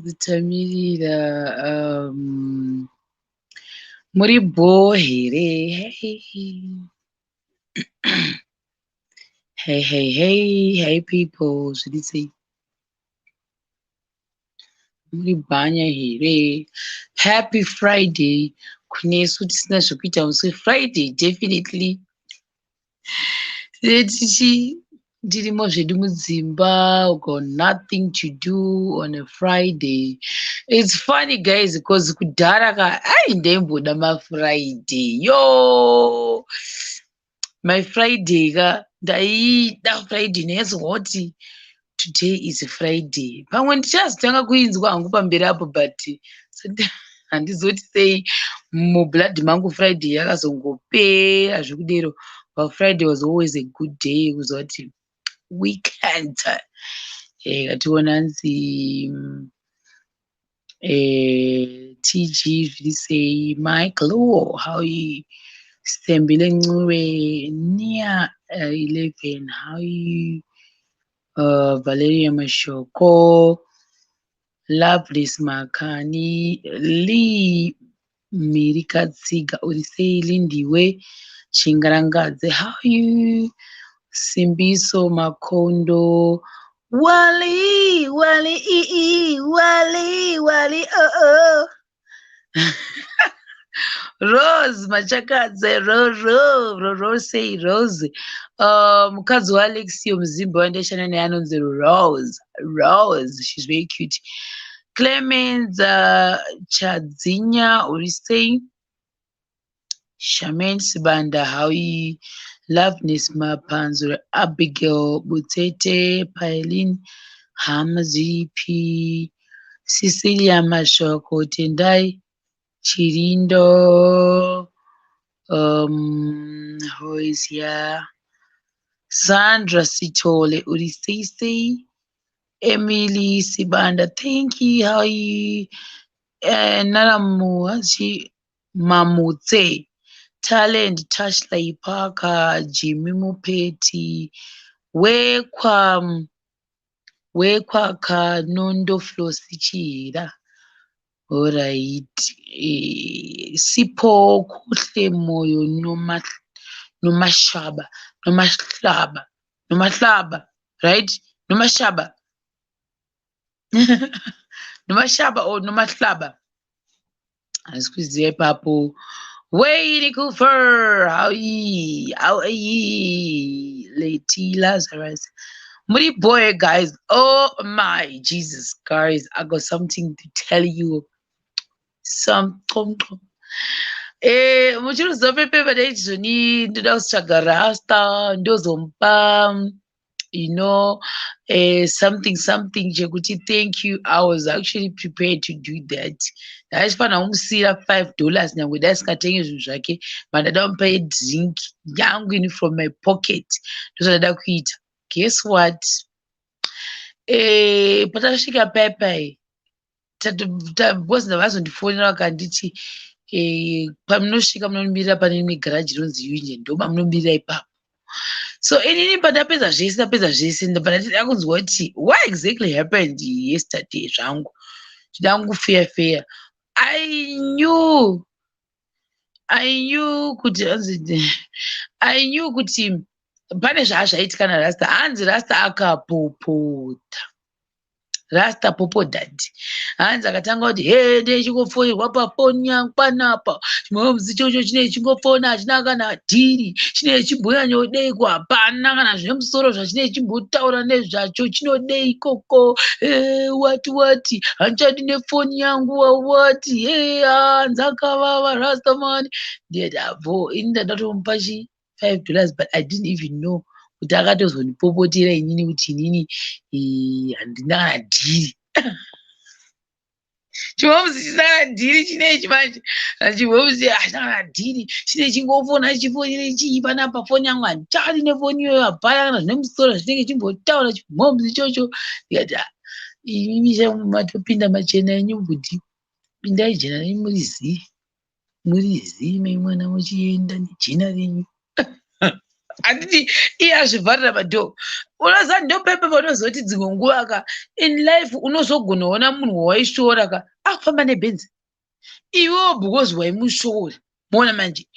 Zitamirira muri bohere. Hey people, should it say muri banya here? Happy Friday. Kunesu tisina zvekuita musi Friday definitely. Tichi ndirimo zvedu mudzimba, got nothing to do on a Friday. It's funny guys because kudhara ka ndemboda maFriday. Yo, my Friday ka ndaida Friday nezvoti today is a Friday. Pamwe ndichazotanga kuinzwa hangu pamberi apo but handizoti sei mublood mangu Friday yakazongopera zvekudero. But Friday was always a good day. It was what weekend. Kationa nzi TG say Michael, how you Stembile Nwe near 11, how you Valeria Mashoko, Loveless Makani, Lee Mirika Tsiga Urisei Lindiwe, Chingarangadze, how you Simbiso Makondo, Wally, oh. Rose Machakadze, Rose, say Rose. Mukadzi waAlexio Mzimba wandeshana neanonzi Rose, she's very cute. Clemens Chadzinya Urisei, Shaman Sibanda, how you Loveness Mapanzura, Abigail Butete, Pailin Hamzi P, Cecilia Mashoko Tendai, Chirindo, who is here? Sandra Sitole Urisei, Emily Sibanda, thank you. How you Naramu Mamute. Talent Tashley Parker, Jimmy Mupeti, Wekwa Nondo Flosichira. Alright. Sipo Kutle Moyo Nomashaba, right? Nomashaba. Nomashaba or Nomaslaba. Excuse me, Papu. Wayne Cooper, how ye, Lady Lazarus. Moody boy, guys. Oh my Jesus, guys, I got something to tell you. Muchiruza pepe daizvoni ndoda kutsvaga rasta ndozompa something chekuti thank you. I was actually prepared to do that. Ndaifanira kumusiyira $5 nyangwe ndaisingatengi zvinhu zvake mandada kumupa drink yangu ini from my pocket ndozvandada kuita. Guess what? Patasvika paipai because ndavazondifonera vakanditi pamunosvika munomirira pane rimwe garaji ronzi Union ndoba munomirira ipapo. So inini pandapedza zvese ndapandati kunzwa kuti what exactly happened yesterday zvangu zvidangu fair. I knew kuti pane zvazvaitika narasta. Hanzi rasta akapopota. Rasta popo daddy. Hanzi akatanga kuti he ndechingofonyerwa pafoni yangu panapa. Chimwe chocho chine chingofona achina kana dhiri. Chine chimboya nyodei hapana kana zvine musoro zvachine chimbotaura nezvacho chinodei ikoko. Wati handichadi nefoni yangu wati hanzi akavava rasta man. Ndedabvo ini ndandatomupa $5 but I didn't even know kuti akatozondipopotera inini kuti inini handina kana dhiri. Chimbomuzi chisina kana dhiri chinechi manje. Chimbomuzi hachina kana dhiri chine chingofona chifonere chii panapa foni yangu handichadi nefoni iyoyo hapana kana zvine musoro zvinenge chimbotaura chimbomuzi ichocho. Ndikati imimi matopinda machena enyu kuti pindai jena renyu murizive mwana muchienda nejena renyu. handiti iye azvivharira madhoo. Unoziva ndopepe paunozoti dzimwe nguva ka in life unozogona kuona munhu waishora ka akufamba nebhenzi iwewo because waimushora. Mona manje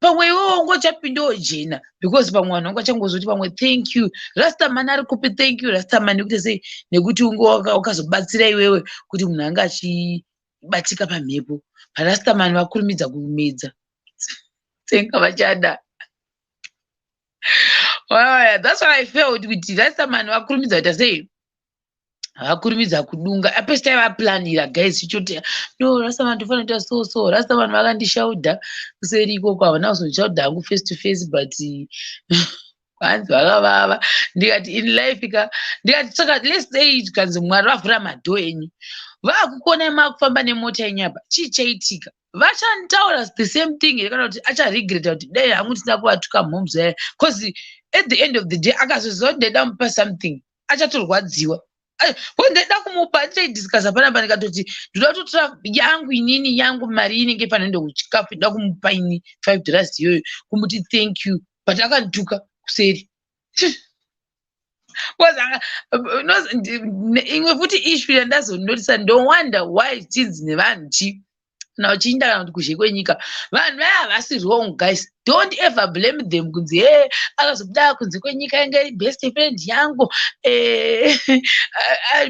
pamwe iwewo ungochapindawo jena because pamwe vanhu vangachangozoti pamwe thank you rastamani ari kupi thank you rastamani nekuti sei nekuti unge wakazobatsira iwewe kuti munhu anga achibatika pamhepo parastamani vakurumidza kumedza tsenga vachada. That's what I felt kuti rastamani vakurumidza kuita sei vakurumidza kudunga apesita vaplanira guys ichoti no rastamani tofanira kuita so rastamani vakandishaudha kuseri ikoko havana kuzondishaudha hangu face to face but vanzi vakavava ndikati in life ndikati saka let's say tikanzi mwari vavhura madhoo enyu vakukonai makufamba nemota yenyu apa chii chaitika vachantaura the same thing here kana kuti acharegreta kuti dai hangu tisina kuvatuka mhomzo yayo because at the end of the day akazoziva kuti ndaida mupa something achatorwadziwa ndaida kumupa ndichaidiscasa panapa ndikatoti ndoda kutotora yangu inini yangu mari inenge panoenda kuchikafu ndoda kumupa ini $5 iyoyo kumuti thank you but akandituka kuseri. Imwe futi ishu yandazonotisa ndowonder why chinzi nevanhu chi na uchiinda kana kuti kuzhe kwenyika vanhu vaya havasi wrong guys, don't ever blame them kunzi akazobuda kunze kwenyika inge best friend yangu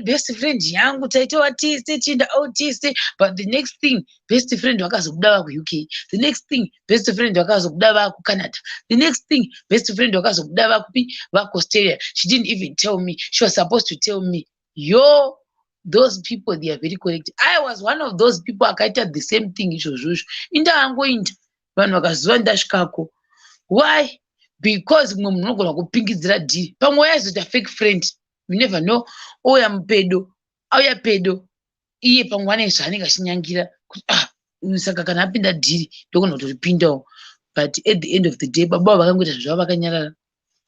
best friend yangu taitowa tise chinda tise but the next thing best friend vakazobuda vaku-UK, the next thing best friend vakazobuda vaku-Canada, the next thing best friend vakazobuda vaku-Australia. She didn't even tell me, she was supposed to tell me. Those people, they are very correct. I was one of those people akaita the same thing izvozvozvo inda angoinda vanhu vakaziva ndasvikako. Why? Because mumwe munhu unogona kupingidzira dhiri pamwe waizoita fake friend, you never know. Ouya mupedo auya pedo iye pamwe ane zvaanenge achinyangira kuti saka kana apinda dhiri ndogona kutoripindawo but at the end of the day baba vakangoita zvavo vakanyarara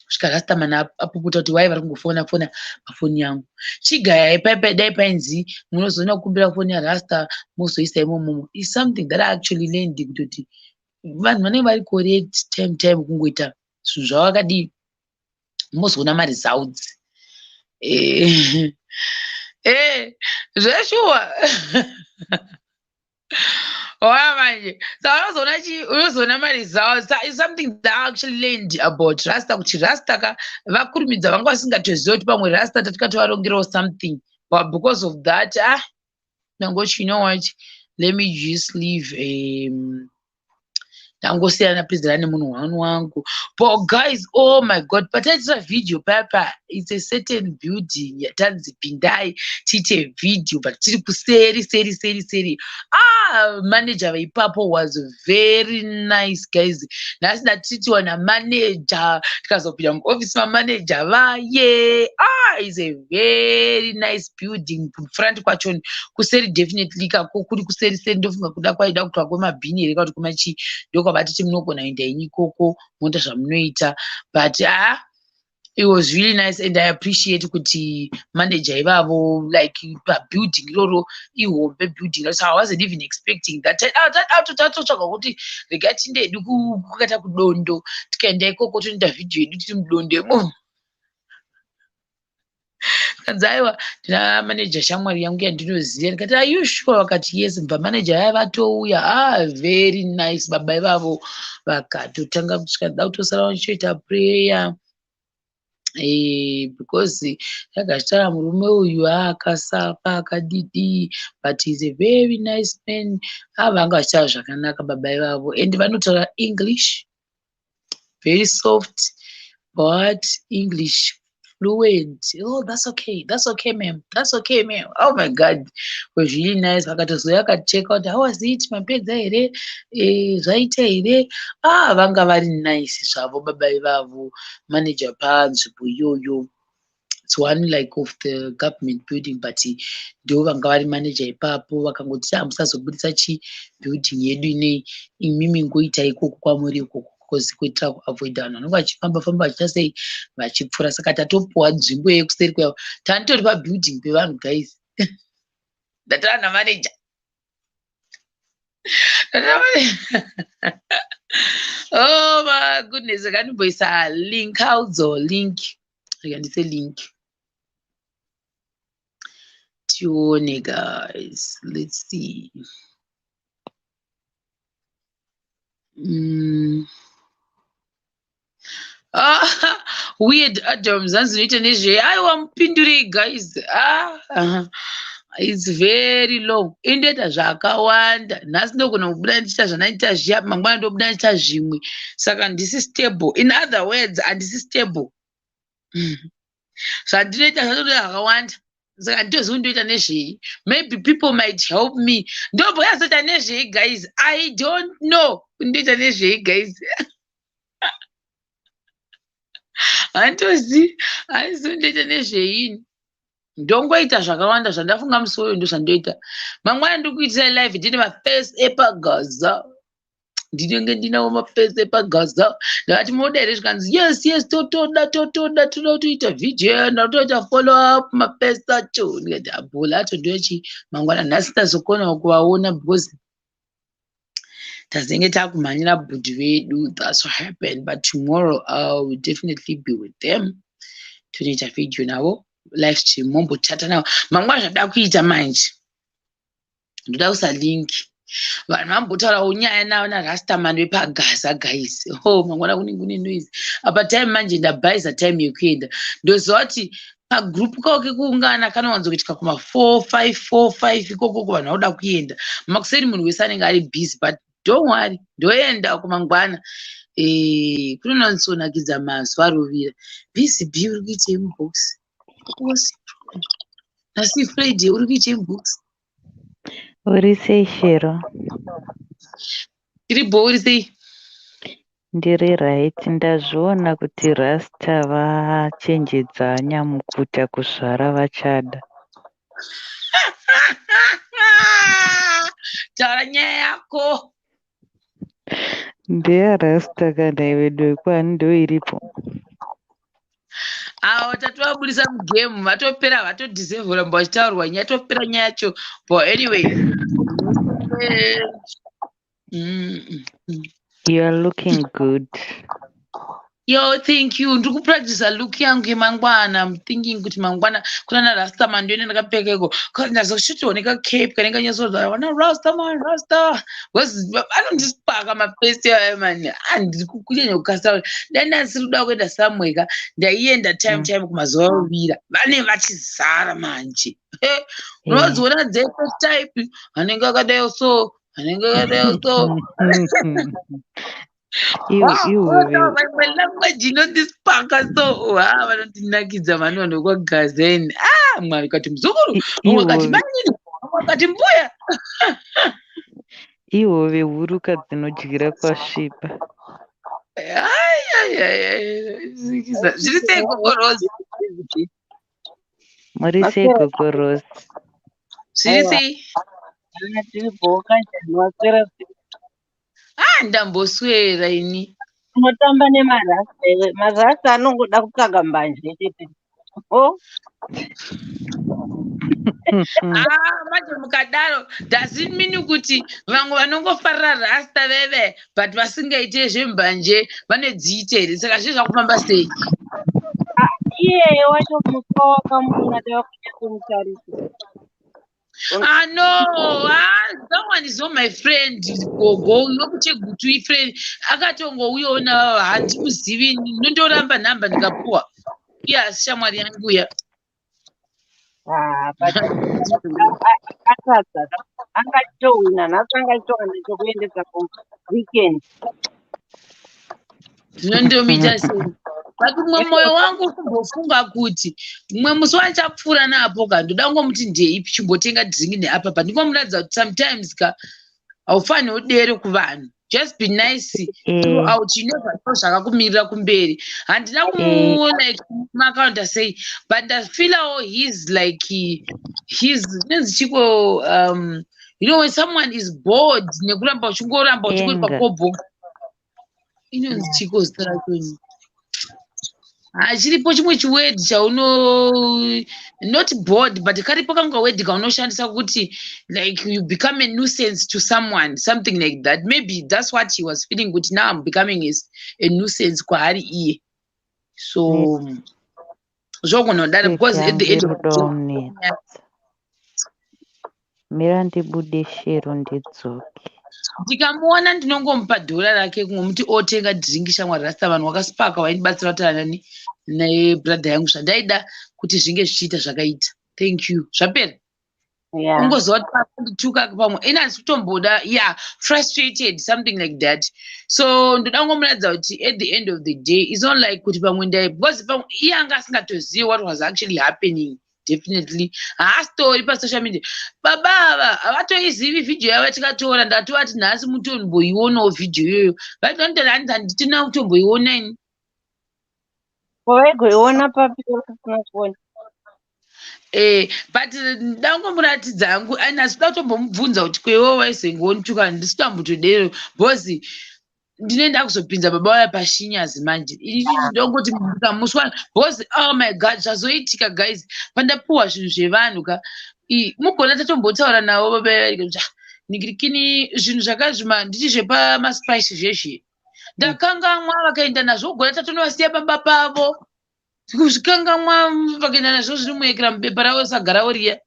kusvika rastamani apuputa kuti wai vari kungofona pafoni yangu chigaya ipaipai dai painzi munozoona kukumbira foni yarasta mozoisa imomomo is something that I actually learned kutoti vanhu vanenge vari correct time kungoita zvinhu zvavo vakadii mozoona maresults zveshuwa. Manje unozoona maresults is something that I actually learned about rasta kuti rasta ka vakurumidza vanga vasingatoziva kuti pamwe rasta tatikatovarongerawo something but because of that nangoti you know what, let me just leave ndangosiyana pedzerana nemunhu wangu but guys, oh my god, pataitira video papa it's a certain building yatanzi pindai tiite video but tiri kuseri manager vaipapo was very nice guys. Nhasi ndatitiwa namanager tikazopinda muofisi mamanager vaye is a very nice building front kwachoni kuseri definitely kako kuri kuseri ndofunga kuda kwaida kutwa kwemabhini here kuti kumachi ndokwavati munogona kuenda inyi ikoko moita zvamunoita but it was really nice and I appreciate kuti manager ivavo like pabuilding iroro ihombe building so I wasn't even expecting that. Tatotsvaga kuti rega tindedu kukata kudondo tikaenda ikoko tonoita video yedu tiri mudondemo kanzi aiwa ndina manager shamwari yangu yandinoziva ndikati are you sure? Vakati yes. Mba manager yaya vatouya very nice baba ivavo vakatotanga kusvika da kutosara vachiita prayer because yakachitara murume uyu akasafa akadidi but he's a very nice man. Vanga vachitara zvakanaka baba ivavo and vanotaura English very soft but English fluent. That's okay ma'am, oh my god, it was really nice. Vakatozoya akacheka kuti how was it, mapedza here zvaita here vanga vari nice zvavo baba ivavo manager panzvimbo iyoyo. It's one like of the government building but ndo vanga vari manager ipapo vakangoti musazobudisa building yedu inei imimi ngoita ikoko kwamuri ikoko kuitira kuavoida vanhu vanenge vachifamba vachiita sei vachipfuura saka tatopuwa nzvimbo yekuseri kwavo tanitori pabuilding pevanhu guys. Ndatara namanager Oh my goodness, I can't voice a link. How's a link? I can say link. Tione, guys. Let's see. Weird atoms zinoita nezve aiwa mupindurei guys. It's very long. Indoita zvakawanda. Nhasi ndogona kubuda ndichita zvandanoita zviya, mangwana ndobuda ndichita zvimwe. Saka ndisi stable. In other words, handisi stable. Zvandinoita zvatoda zvakawanda. Saka nditozivi ndoita nezvei. Maybe people might help me. Ndobva yazoita nezvei guys. I don't know. Ndoita nezvei guys. Handitozivi. Handisi ndoita nezveini. Ndongoita zvakawanda zvandafunga musi uyu ndozvandoita. Mangwana ndiri kuitira live ndine mafirst epagaza. Ndinenge ndinawo mafirst epagaza. Ndakati munoda here zvikanzi yes totoda toda kutoita video ndotoita follow up mafirst acho. Ndikati abhola acho ndochi mangwana nhasi tazokona kuvaona because tazenge takumhanyira bhudhi vedu. That's what happened, but tomorrow I will definitely be with them. Tonoita video navo. Live stream mombotata nawo mangwana zvada kuita manje ndoda kusa link vanhu vambotaurawo nyaya nawo narastamani wepagaza guys. Mangwana kune noise apa time manje ndabhaisa time yekuenda ndoziva kuti pagroup kako kekuungana kanowanzokuitika kuma 4-5 ikoko vanhu vauda kuenda makuseni munhu wese anenge ari busy, but don't worry ndoenda kumangwana. Kunononzonakidza mazuva arovira. BCB uri kuita inbox. Nasi Friday uri kuita inbox. Uri sei Shero? Tiri bo uri sei? Ndiri right. Ndazviona kuti Rasta vachenjedza nyamukuta kuzvara vachada. Taura nyaya yako. Ndeya Rasta kana iwe ndokwani ndo iripo. Avo tatovabudisa mugame vatopera vatodisevhura mbo vachitaurwa nyaya topera nyaya yacho. But anyway. You are looking good. Yo, thank you. Ndiri kupractice look yangu yemangwana. I'm thinking kuti mangwana kuna na Rastaman ndio ndakapfeka iko. Cause ndazoshutooneka cape kanenge nyesoza. Wana Rastaman, Rasta. Anondisipaka mapesi ayo man. Andiri kukunyanya kukasa. Then ndasikuda kuenda somewhere. Ndaienda time kumazuva ovira. Vane vachizara manje. Unodziona dzese type. Anenge akadai so. Anenge akadai so. My language, you know this paka so vanondinakidza vanhu vandokwagazeni. Mwari kati muzukuru umwe kati manyini umwe kati mbuya. Ihove huruka dzinodyira kwasvipa. Zviri sei gogorozi? Muri sei gogorozi? Zviri sei? Ndamboswera ini. Unotamba nemarasta. Marasta anongoda kutsvaga mbanje chete. Manje mukadaro doesn't mean kuti vamwe vanongofarira rasta veve but vasingaite zvembanje vanodziita here. Saka zvizvo zvakufamba sei? Iye wacho muka wakamuona takuita kumutarisa. No, that one is not my friend. Gogo, nokuchegutu friend. Akatongouyawo navava handimuzivi, nondoramba nhamba ndikapuwa. Yes, shamwari yangu ya. Akadza angachitowina nhasi angachitowana chokuendesa kuweekend. Zvinondomita sei? But mumwe moyo wangu kumbofunga kuti mumwe musi wandichapfuura napo ka ndoda ngomuti ndeipi chimbotenga dringi neapa pa ndingomuratidza kuti sometimes ka haufani udere kuvanhu. Just be nice throughout. You never know zvakakumirira kumberi. Handina like maakaunta sei, but I feel how he's like he's chiko you know when someone is bored nekuramba uchingoramba uchingori pakobo inonzi chiko zita rachoni. Chiripo chimwe chiword chauno not bored but karipo kanga word kaunoshandisa kuti like you become a nuisance to someone, something like that. Maybe that's what he was feeling kuti now I'm becoming a nuisance kwaari iye. So zvogonodaro because at the end of the day Mirandi bude shero ndedzoke. ndikamuona ndinongomupa dhora rake ngomuti otenga dhiringi shamwari rasta vanhu wakasipaka wainibatsira kuti nebradha yangu zvandaida kuti zvinge zvichiita zvakaita. Thank you. Zvapera. Ungozova ndituka pamwe ina handisi kutomboda frustrated something like that. So ndoda kungomuratidza kuti at the end of the day it's not like kuti pamwe because pamwe iye anga asingatozivi what was actually happening. Definitely story pasocial media baba havatoizivi vhidhiyo yavo tikatora ndatovati nhasi mutomboionawo vhidhiyo iyoyo handina kutomboiona ini waigoiona papi but ndangomuratidza hangu nhasi kuda kutombomubvunza kuti kwewo waizengonituka ndisi kutambotodero bhozi ndinoenda kuzopinza baba vaya pashinyazi manje ndongoti mukamuswa bhozi oh my god zvazoitika guys pandapiwa zvinhu zvevanhu mugona tatombotaura navo baba ningirikini zvinhu zvakazvima nditi zvepamaspice zvezve ndakangamwa vakaenda nazvo gona tatonivasiya pamba pavo zvikangamwa vakaenda nazvo zviri muekera mubepa ravo sagarawo riya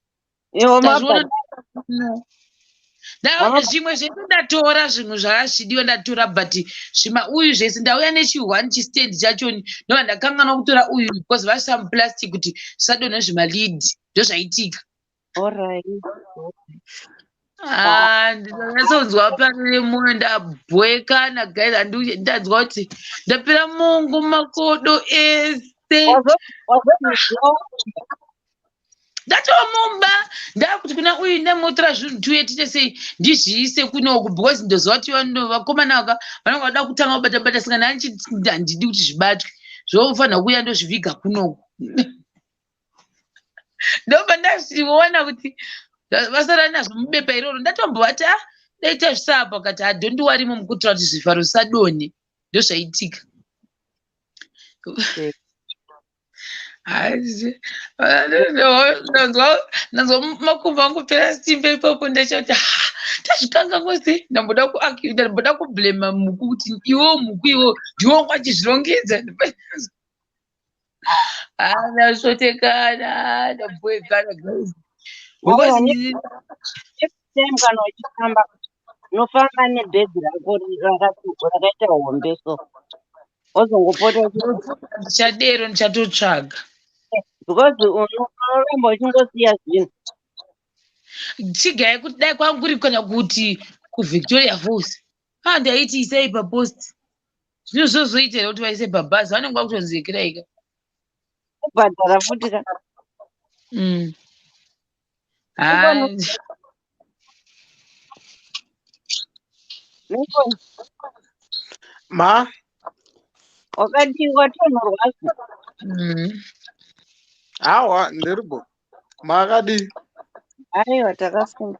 zvimwe zvese ndatora zvinhu zvakazvidiwa ndatora but zvima uyu zvese ndauya nechi1 chistand chachoni ndova ndakanganwa kutora uyu because vasisa muplastic kuti zvisadonhe zvimalidi ndozvaitika. Ndinonyatsonzwa panone mwoyo ndabwekana guys ndanzwa kuti ndapera mungu makodo ese ndatomumba ndakuti kuna uyu ndamotora zvinhu tuyetite sei ndizviise kunoku because ndoziva kuti vakomana aka vanenge vada kutanga kubata-bata saka handidi kuti zvibatwe zvofanira kuuya ndozviviga kunoku ndobva ndazviona kuti vasara nazvo mubepa iroro ndatombovati daita zvisapa kati hadhondi warimo mukutira kuti zvivharo zvisadonhe ndozvaitika. nanzwa makumbo angu pera simba ipapo ndachati tazvikangangozi ndamboda kublema muku kuti iwo muku iwo ndiwo wachizvirongedza ndasvotekana ndabwekana guys kana uchifamba unofamba nebhegi rako rakaita hombeso ozongopota ndichadero ndichatotsvaga because unoramba uchingosiya zvinhu chigai kuti dai kwanguri kana kuti kuVictoria Falls ndaiti isei papost zvino zvozoitera kuti vaise pabhazi vanenge vakutonzekeraika kubhadhara futi ka ma wakati watonhorwa hawa ndiripo makadi aiwa takafunda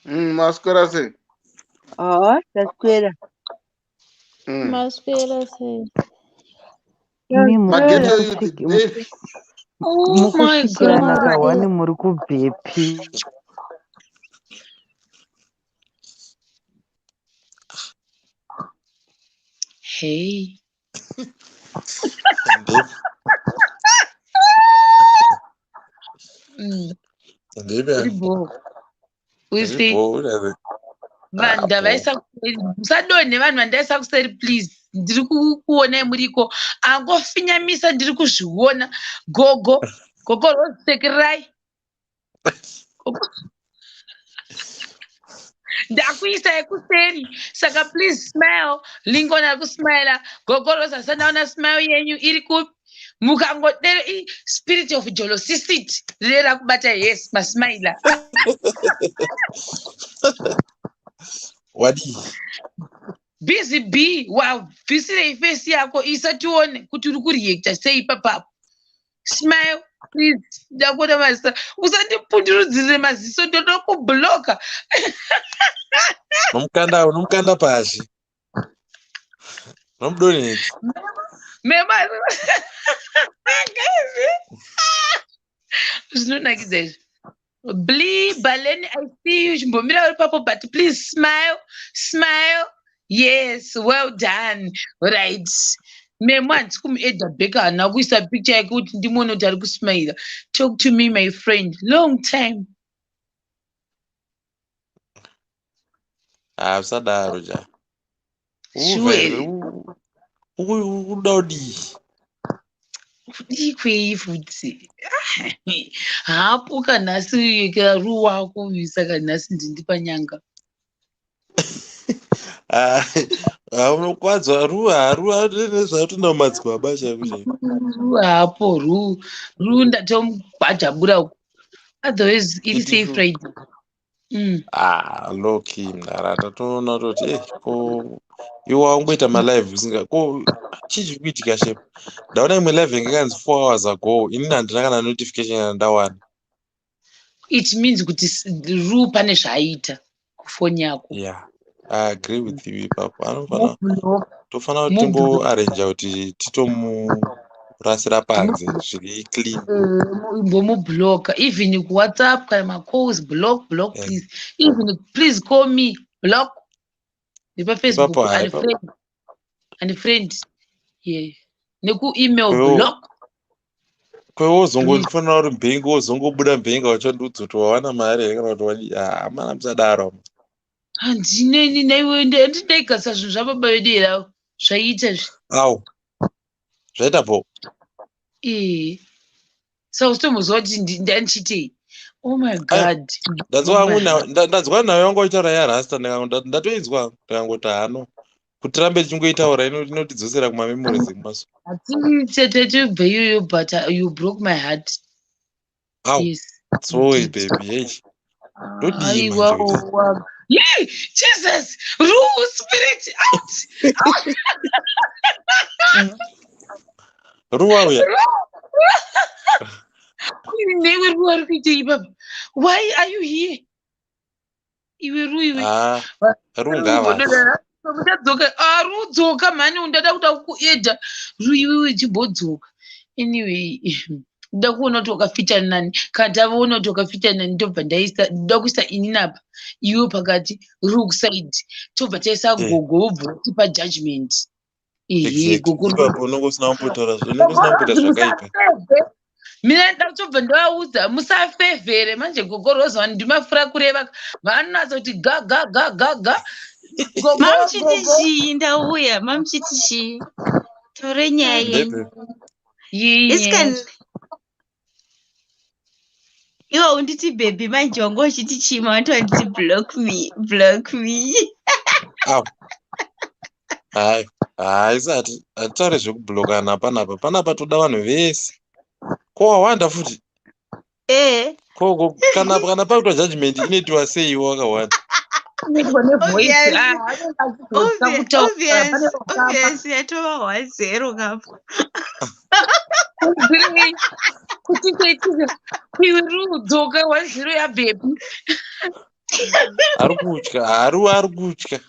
maswera sei taswera maswera sei mukusikirana kawani muri kubhepi hey vanhu ndavaisa musadonhe vanhu vandaisa kuseri please ndiri kuonai muriko angofinyamisa ndiri kuzviona gogo rozisekererai ndakuisai kuseri saka please smile lingona ari kusmaila gogo rozi asandaona smile yenyu iri kupi mukangodero spirit of jealousy rera kubata yes masmaila wadi busy b wabvisirei fesi yako isatione kuti uri kureacta sei papapo smile please ndakuona mazisa usandipundurudzirire maziso ndoda kubloka nomukanda pashi nomudoneti Mema. Zvinonakidza izvi. Blee, Baleni, I see you. Chimbomira uri papo, but please smile. Smile. Yes, well done. Right. Memo handisi kumuedha bheka hana kuisa picture yake kuti ndimuone kuti ari kusmaila. Talk to me, my friend. Long time. Usadaro ja. Sure. Uda udii. Ikwei futi. Hapo kanhasi karu wako saka nhasi ndindipa nyanga. Unokwadzwa ruwa nezvatunda madzibaba chaizvo. Hapo ru ndatomubhadhabura uko. Otherwise iri safe Friday. Loki mnarata toona toti ko iwe wangoita malive usinga ko chii kuitika shepo. Ndaona imwe live yanganzi 4 hours ago inini handina kana notification yandawana. It means kuti ru pane zvaaita kufoni yako. Yeah, I agree with you ipapo. Anofana tofana kuti timboarrange kuti titomurasira panze zviri clean. Mbomublocker even kuWhatsApp kana macalls block please. Even please call me block. Nepa Facebook and friend. Yeah. Neku email block. Kwewo zongofanira uri mbengo wozongobuda mbenga wachandudza kuti wawana mari kana kuti wadi amana musadaro. Handineni naiwe ndaigasa zvinhu zvababa vedu here zvaita zvi. Au. Zvaita po. So usitomuzwa kuti ndandichitei. Oh my god. Ndanzwa nayo wangoitaura yarasta ndatoinzwa ndakangoti hano kuti rambe chingoitaura inotidzosera kumamemories emaso. Tibve iyoyo but you broke my heart. Yes. Sorry baby. Hey. Yay! Jesus! Rule spirit out! Ruwa. Why are you here? Iwe. Rungava. Rudzoka mani undada kuda kuedha. Iwe chibodzoka. Anyway, nda kuona kuti wakafitana nani. Kana ndavaona kuti wakafitana nani ndobva nda kuisa inini apa. Iwe pakati rook side. Tobva taisa gogo wobva tipa judgment. Gogo. Unongosina kumbotaura zvakaipa. Mina ndachobva ndaudza musafevhere manje gogo rozwa ndimafura kureva vanonatsa kuti ga. Mamuchiti chii ndauya mamuchiti chii tore nyaya yenyu. Iwe unditi baby manje wangu uchiti chii mawati wanditi block me. Isati atitaure zvekublokana panapa toda vanhu vese. Ko wawanda futi. Ko kana pakuitwa judgment inoitwa sei wakawanda. Obviously atova 1-0 kapo. Iwe rudzoka 1-0 yabebi. Ari kutya.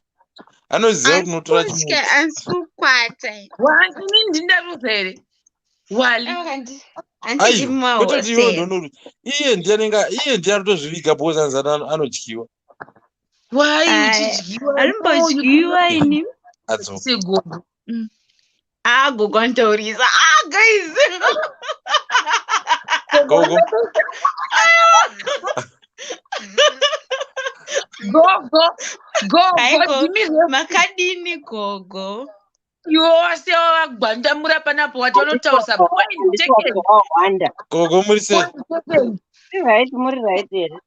Anoziva kunotora chimuti. Ansukwata. Inini ndindarudza here. Wali. Iye ndiye tozviviga bozanza anotyiwa. Why uchidyiwa? Arimbodyiwa ini. Segogo. Gogo antaurisa. Guys. Gogo. Gogo. Makadini gogo. Yose wagwandamura panapo watonotaurisa point Wanda. Gogo muri sei? Muri right here.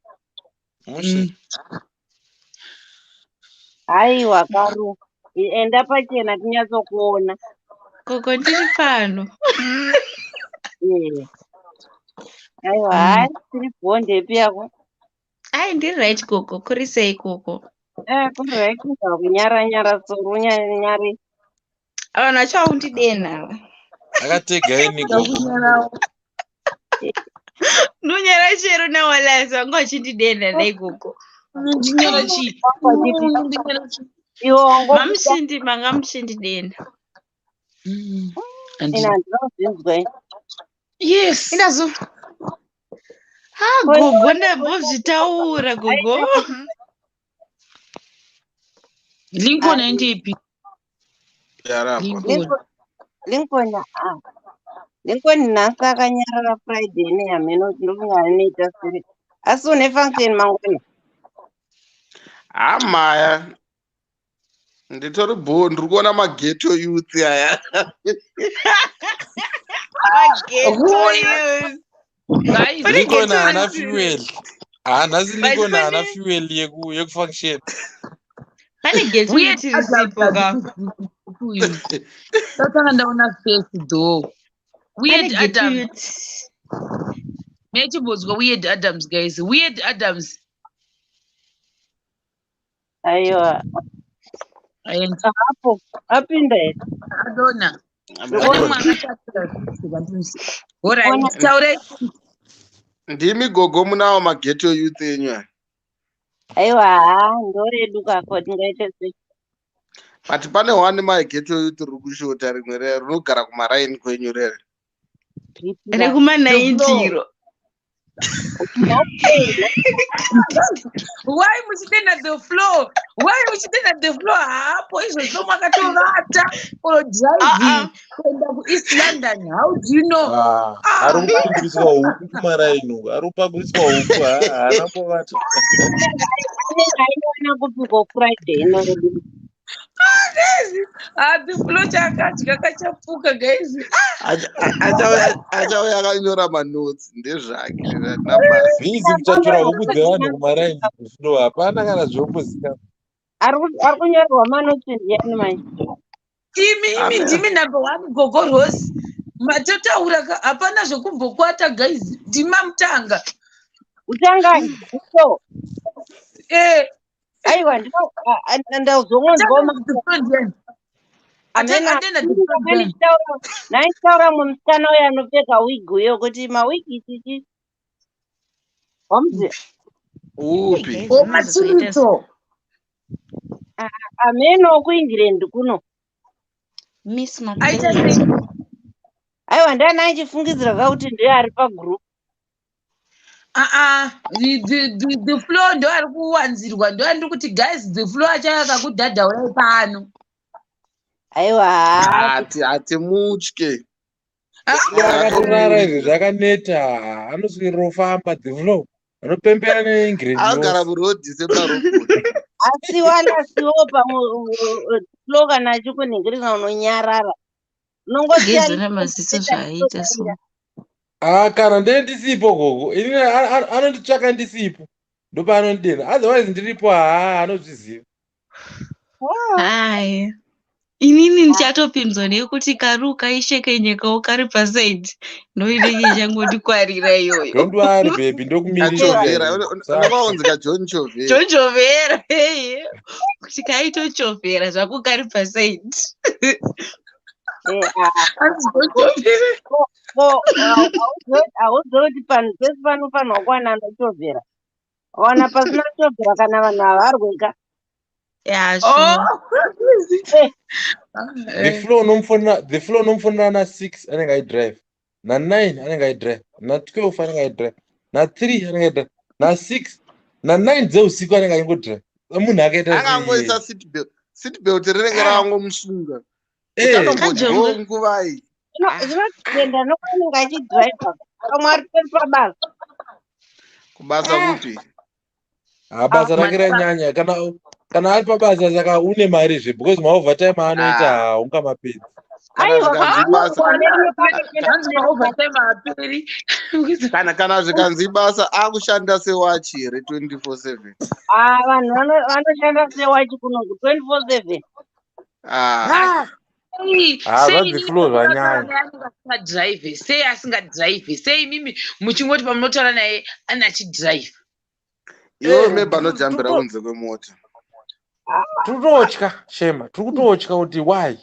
Mushi. Aiwa karu. Enda pachena tinyatsokuona. Gogo ndiri pano. Aiwa, tiri bonde piyako. Ndiri right gogo, kuri sei gogo? Kuri right kunyara tsoro nyari. Avana chaundidena. Akatega ini gogo. Nunyara chero nawalaza ngochindidena dai gogo. Ndinyara chi. Mamshindi dena. ina ndinozvinzwa. Yes. Inazo. Gogo ndambozvitaura gogo. Lincoln NTP. Yarapa. Lincoln Lincoln nhasi akanyarara Friday nehameno ndinonga anoita siri. Asi une function mangwana? Amaya. Nditori bo ndiri kuona mageto youth aya. Mageto youth. Guys, Lincoln haana fuel. Nhasi Lincoln haana fuel yekufunction. Pane geto youth risipo ka. Tatanga ndaona face though. Weird Adams. Mechibodzwa Weird Adams, guys. Weird Adams. Aiwa. Hapo apinda here. Adona. Alright, taure. Ndimi gogo munawo mageto youth enyu. Aiwa, ndoredu kako tingaite sei. But pane one mageto youth riri kushota rimwe rinogara kumaraini kwenyu rere. Rekuma 90. Why muchitenda the floor? Why muchitenda the floor? Hapo izvo zvomakatoata or driving kuenda kuEast London. How do you know? Ari kukuriswa huku kumaraini. Ari kupakuriswa huku. Haana povata. Aina kupiko Friday inoredu. The floor chakadya kachapuka, guys. Achauya akanyora manotes ndezvake. Bhizi kuchatura huku dzevanhu kumaraini kuflow. Hapana kana zvombozikana. Ari kunyorwa manotes ndiani manje? Imi ndimi number 1 gogo Rose. Matotaura hapana zvokumbokwata, guys. Ndima mutanga. Utanga so. Aiwa ndazongonzwa naitaura mumusana uyo anopfeka wig uyo kuti mawigi chichi wamzi upi Matsirito. ameno kuEngland kuno Miss Aita Matilda. sei? aiwa ndana achifungidzira kuti ndiye ari pagroup. The floor ndo ari kuwanzirwa, ndo andiri kuti guys the floor achayaka kudhadhaurai pano. Aiwa hati mutye. Akatorara izvi zvakaneta. Anoswirira kufamba the flow. Anopembera neEngland. Agara murodhi separobhoti. asi wala siwo paflow kana achikunhingirisa unonyarara Gezana maziso zvaaita so. Kana ndisipo gogo. Ini anonditsvaka ndisipo. Ndopaanondidena. Otherwise ndiripo anozviziva. Hai. Inini ndichatopinzwa nekuti karuka ishekenyekawo kari pasaidi. Ndoinenge ichangotikwarira iyoyo. Don't worry baby, ndokumirira. Unonga John Chovera. John Chovera. Kuti kaitochovera zvako kari pasaidi. hauzoti panhu pese panofanirwa kuwana anochovhera. Wana pasina chovhera kana vanhu havarweka. The flow unomufonera na6 anenge aidrive. Na9 anenge aidrive. Na12 anenge aidrive. Na3 anenge aidrive. Na6 na9 dzeusiku anenge aingodrive. Munhu akaita akangoisa seatbelt rinenge ravangomusunga. Nguva iyi. Zvinotenda nokwanenge achidriva. Pamwe ari pabasa. Kubasa kupi? Basa rake ranyanya. Kana ari pabasa saka une mari zve because maovertime anoita unga mapedzi. Kana zvikanzi basa akushanda sewachi re24/7. Vanhu vanoshanda sewachi kuno 24/7. Sei asingadrive? Sei mimi muchingoti pamunotaura naye anachidrive? Iwe meba anojambira kunze kwemota. Turikutotya Shema, turikutotya kuti why?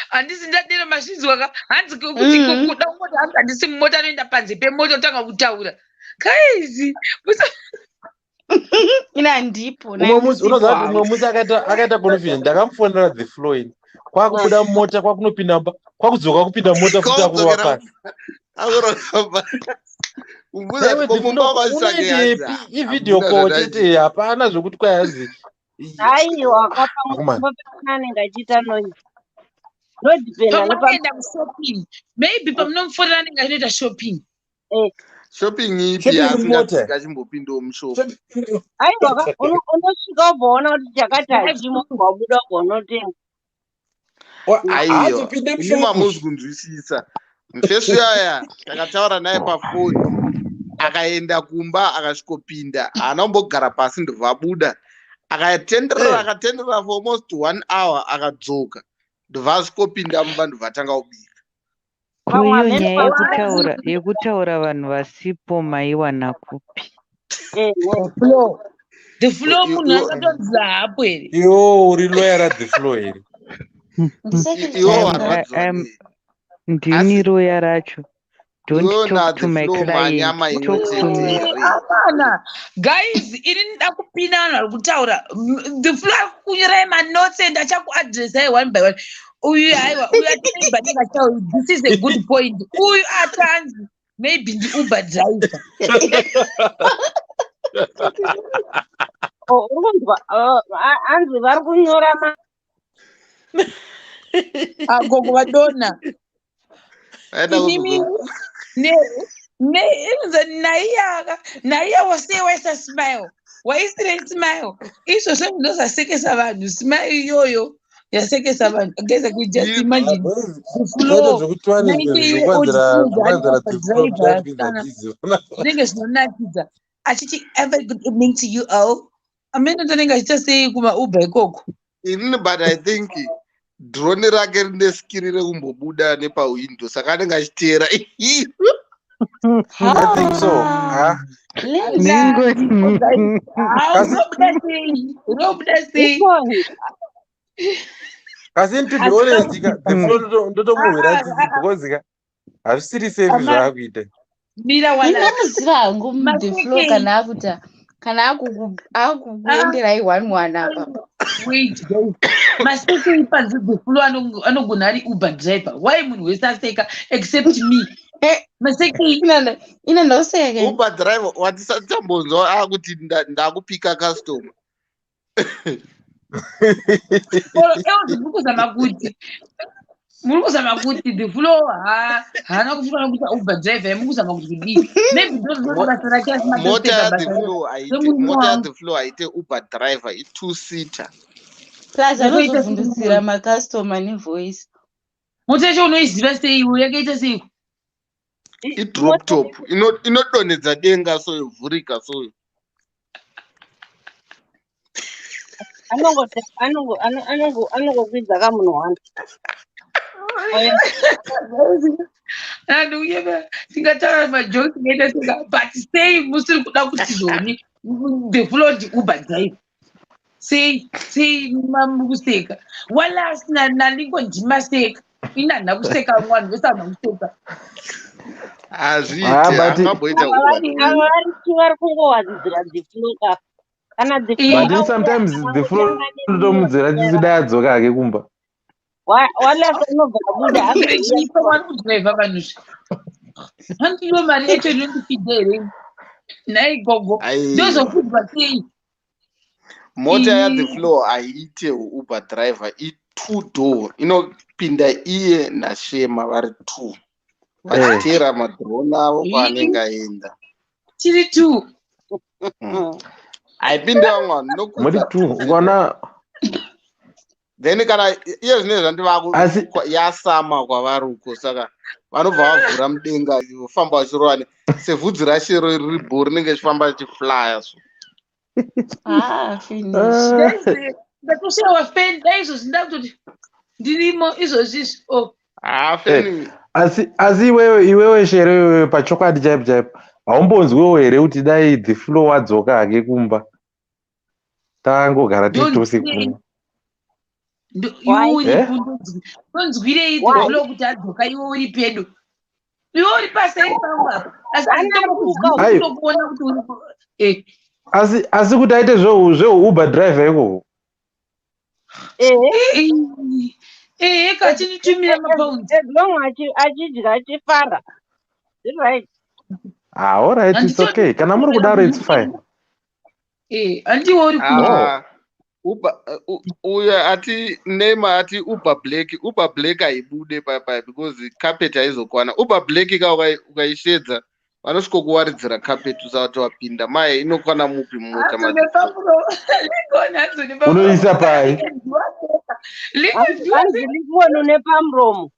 Handisi ndadira mazvinzwaka hanzi kuti kuda kumoti hanzi handisi mumota anoenda panze pemota otanga kutaura. Guys, ina ndipo umwe musi akaita confusion. Ndakamufonera the flow in kwakubuda mota kwakunopinda mba kwakudzoka kupinda mota futi akurova pasi. Iwe Kumumba kwasake unoendepi ividhio call chete hapana zvokuti kwayanzi Haiwa akomana. kapamwe anenge achiita noise. Ndodhipenda Pamunoenda kushopping. Maybe pamunomufonera anenge achinoita shopping. shopping ipi Shopping asingasvika achimbopindawo mushopu. Haiwa unosvika ubvaona kuti chakati hachimo wabuda unotenga. Aiyo, inima hamuzi kunzwisisa. Mufesu yaya takataura naye pafoni akaenda kumba akasvikopinda haana kumbogara pasi ndobva abuda akatenderera for almost 1 hour akadzoka ndobva asvikopinda mumba ndobva atanga kubika. Kuyo nyaya yekutaura vanhu vasipo maiwana kupi? The floor munhu akatonzira hapo here. Iwo uri loyara the floor here. Iwo warwadziwa Ndini roya racho. Don't talk to my client. Talk to me. Hapana. Guys, ini nda kupina vanhu vari kutaura. The floor kunyorai manotes and achakuadressa one by one. Uyu haiwa, uyu atineiba ndingatauri. This is a good point. Uyu atanzi. Maybe the Uber driver. Hanzi vari kunyora Agogo vadona. Naiya was always a smile. Why is there a smile? It's so some those are second savan. Smile yo. You're second savan. I guess I could just imagine the flow. Actually, ever good evening to you all. I mean, I think I just say kuma Uber koko. But I think drone rake rineskirire kumbobuda nepawindo saka anenge achiteera. I think so. Kasi to be honest, the floor ndotomuvira tisi because hazvisiri safe zvaakuita. Ndinomuziva hangu the floor kana akukuenderai 1-1 apa. Wait, maseke panzi the floor anogona ari Uber driver. Why munhu wese aseka except me? Maseke ina ndoseke. Uber driver watisati tambonzwa akuti ndakupika customer. Murikuzama kuti the floor haana kufuna kuita Uber driver murikuzama kuti kudii. Maybe ndozvibasa rake Mota ya the floor haite Uber driver i2-seater. Plus anozovhundutsira makastoma nevoice. Mota yacho unoiziva sei? Yakaita sei? I-drop top inodonhedza denga soyo vhurika soyo. anongokwidza kamunhu wani. Tingataura majoke ngaita seka but sei musiri kuda kuti zvoni the floor Uber driver. Sei mamuseka wala asina nalingo ndimaseka ina nakuseka mwana vesana kuseka hazviite angamboita vari kungowadzidzira the floor ka kana the floor. But sometimes the floor ndotomudzira tisida adzoka hake kumba. Wala unobva buda chipa wari kudriva vanhu handiyo mari yacho inondifidha here nai gogo ndozokudwa sei. Mota ya the floor haiite Uber driver i2 door inopinda iye naShema vari 2 vachiteera madrone avo kwaanenge aenda tiri 2 haipinda vamwe muri 2 ukona then kana iye zvine zvandivako yasama kwavari uko saka vanobva vavhura mudenga vofamba vachirova sevhudzi rashero riri bhori rinenge richifamba richiflya so finish. Ndakushawa fenda izvozvi ndakutoti ndirimo izvozvizvo. Asi iwewe shere iwewe pachokwadi chaipo haumbonzwewo here kuti dai the floor wadzoka hake kumba tangogara titose kumba. Ndonzwirei the floor kuti adzoka iwe uri pedo iwe uri paseri pangu apa asi andinokuona kuti uri asi kuti aite zveuber driver ikoko Kachinitumira mapaundi. As long achidya achifara. Is right? All right, it's okay. Kana muri kudaro it's fine. Andiwo uri kuno. Uya ati Neymar ati Uber Black haibude papa because carpet haizokwana. Uber Black ukaishedza vanosvika kuwaridzira carpet usati wapinda mai inokwana mupi mota unoisa pai Lincoln nepamromo.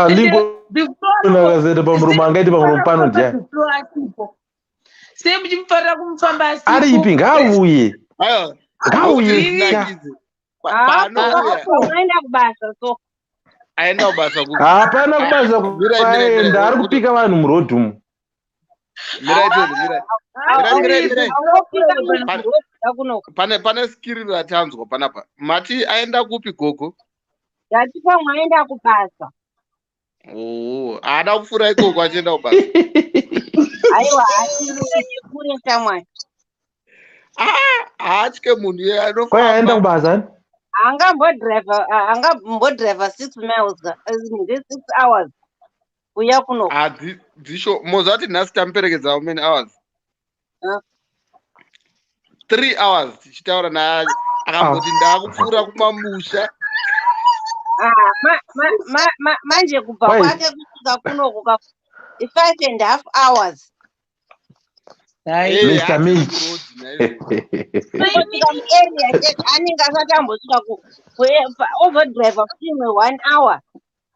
Lincoln pamromo angaiti pamromo pano ndiani semuchimufarira kumufamba asipo ari ipi ngauye Aenda kubasa so. Aenda kubasa hapana kubasa kwaenda ari kupika vanhu murodhumu. Pane skiri ratanzwa panapa. Mati aenda kupi gogo? Yati pamwe aenda kubasa. Haada kufura ikoko achienda kubasa. Aiwa achikure chamwari. Atye munhu iye anofamba. Aenda kubasa? Angambodriver 6 miles, 6 hours. Uya kuno. Dzisho mozati nhasi tamuperekedza how many hours? 3 hours tichitaura naye akamboti ndakupfuura kumamusha. Manje kubva kwake kusvika kuno kuka 5.5 hours. Mr. Mitch. Anenge asati ambosvika overdriver imwe 1 hour.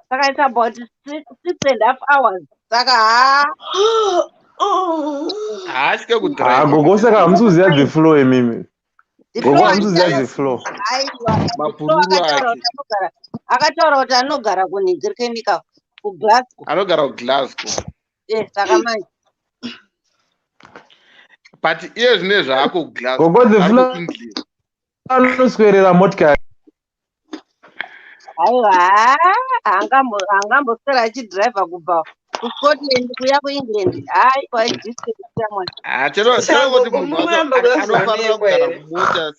Saka it's about 6.5 hours. Saka haasvike kudrive. Gogo saka hamusuziva the flow emimi. Gogo hamusuziva the flow. Akataura kuti anogara kunhigirikenika kuGlasgow. Anogara kuGlasgow. Saka manje. But iye zvine zvaako kuGlasgow. Gogo the flow anoswerera motikari. Aiwa, angamboswera achidriver kubva kuScotland kuya kuEngland. Aiwa, distance yamwana. Chero kuti munhu anofanira kugara mumota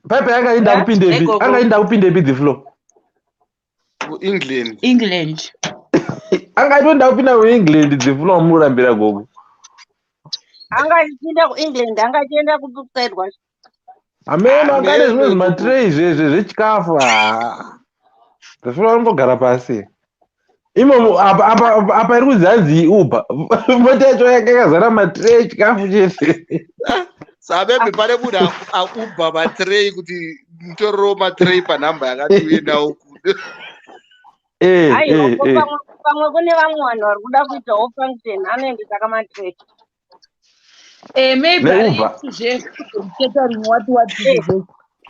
Pepe angainda kupindepi? Angainda kupindepi the flow? England. Angaitonda kupinda kuEngland the flow murambira gogo. Angachipinda kuEngland, angachienda kuside kwacho. Ameno angane zvimwe zvimatrei zvechikafu. The flow anombogara pasi. Imo apa iri kuzanzi Uber. Mota yacho yakazara matrei chikafu chese. Sabebe pane munhu akuba matrei kuti mutorero matrei panhamba yakati uenda uku. Pamwe kune vamwe vanhu vari kuda kuitawo function anoendesa saka maybe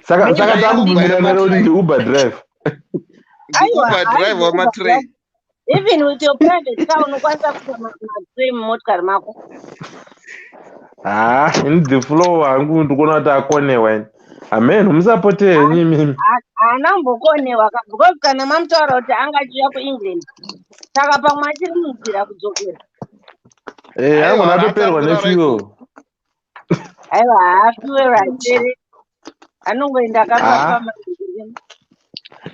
saka takubvumira kuti ndi Uber drive. Uber drive wamatrei. Even with your private car unokwanisa kuita matrei mumotikari mako. In the flow hangu ndikuona kuti akonewa ini. Amen, musapote henyu mimi. Anambokonewa because kana mamutaura kuti angachiuya kuEngland. Saka pamwe achiri munzira kudzokera. Angona atoperwa nefuel. Aiwa, fuel achiri. Anongoenda akapapa.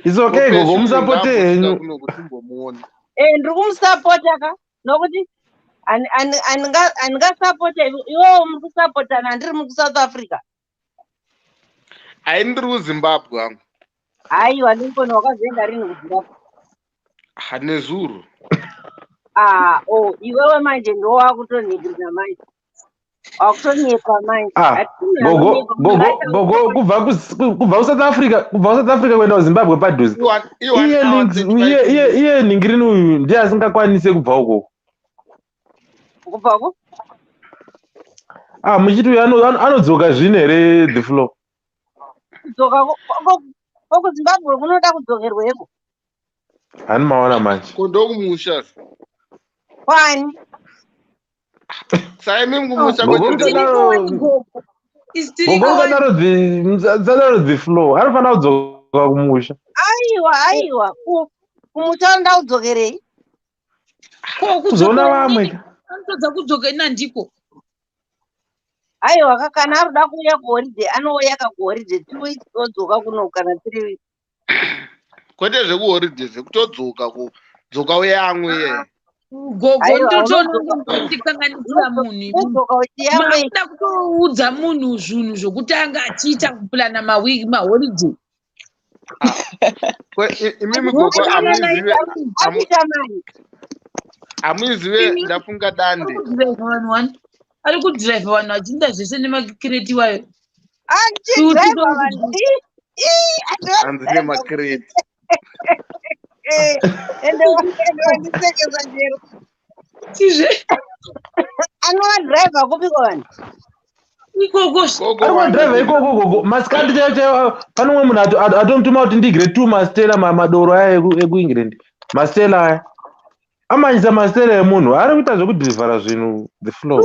It's okay, gogo musapote henyu. Ndiri kumusapota ka nokuti andingasapota iwewo muri kusapotana ndiri mukuSouth Africa. Ndiri kuZimbabwe hangu. Aiwa Lincoln wakazoenda rini kuZimbabwe? Nezuro. Iwewe manje ndo wakutonhigirira manje. Wakutonyepa manje. Gogo kubva kuSouth Africa kuenda kuZimbabwe padhuze. Iye ningirini uyu ndiye asingakwanise kubva uko. Kubvako? Muchiti uyu anodzoka zvine here the flow. Kudzoka kuZimbabwe kunoda kudzokerweko. Hani maona manje. Kondokumusha. Kwani? Saimi kumusha gogo the flow. Anofana kudzoka kumusha. Aiwa. Kumusha nda udzokerei? Kuzoona vamwe. Anotodza kudzoka ina ndiko. aiwa kana aruda kuuya kuhoride anouya kakuhoride 2 weeks odzoka kuno kana 3 weeks kwete zvekuhoride zvekutodzoka kudzoka uyamwe gogo ndotonongondikanganisira munhu udzoka uchiyamwe makuda kutoudza munhu zvinhu zvokutanga achiita kupulana mawiki mahoride imimi gogo amuizive ndafunga dande ari kudhiraivha vanhu achiinda zvese nemakireti wayo achidhiraivha vanhu hanzi nemakireti ende wandisekesa chero chizve anowadhiraivha kupiko vanhu ikokoarikwadhiraivha ikoko masikati chaivo pane umwe munhu atomutuma kuti ndigire 2 mastela madoro aya ekuengland mastela aya amanyisa mastela emunhu ari kuita zvekudhirivhara zvinhu the floor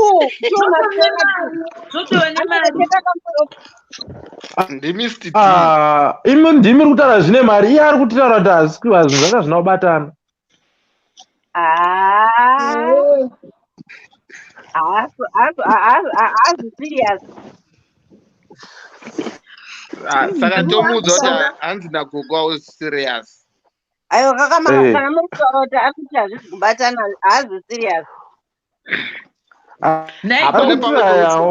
ndimi kutaura zvine mari iye ari kutaura kuti hazvinhu zvanga zvina kubatana serious saka tomuudza kuti hanzi nagogo was serious aiwa kana muri kutaura kuti akuti hazvisi kubatana haazi serious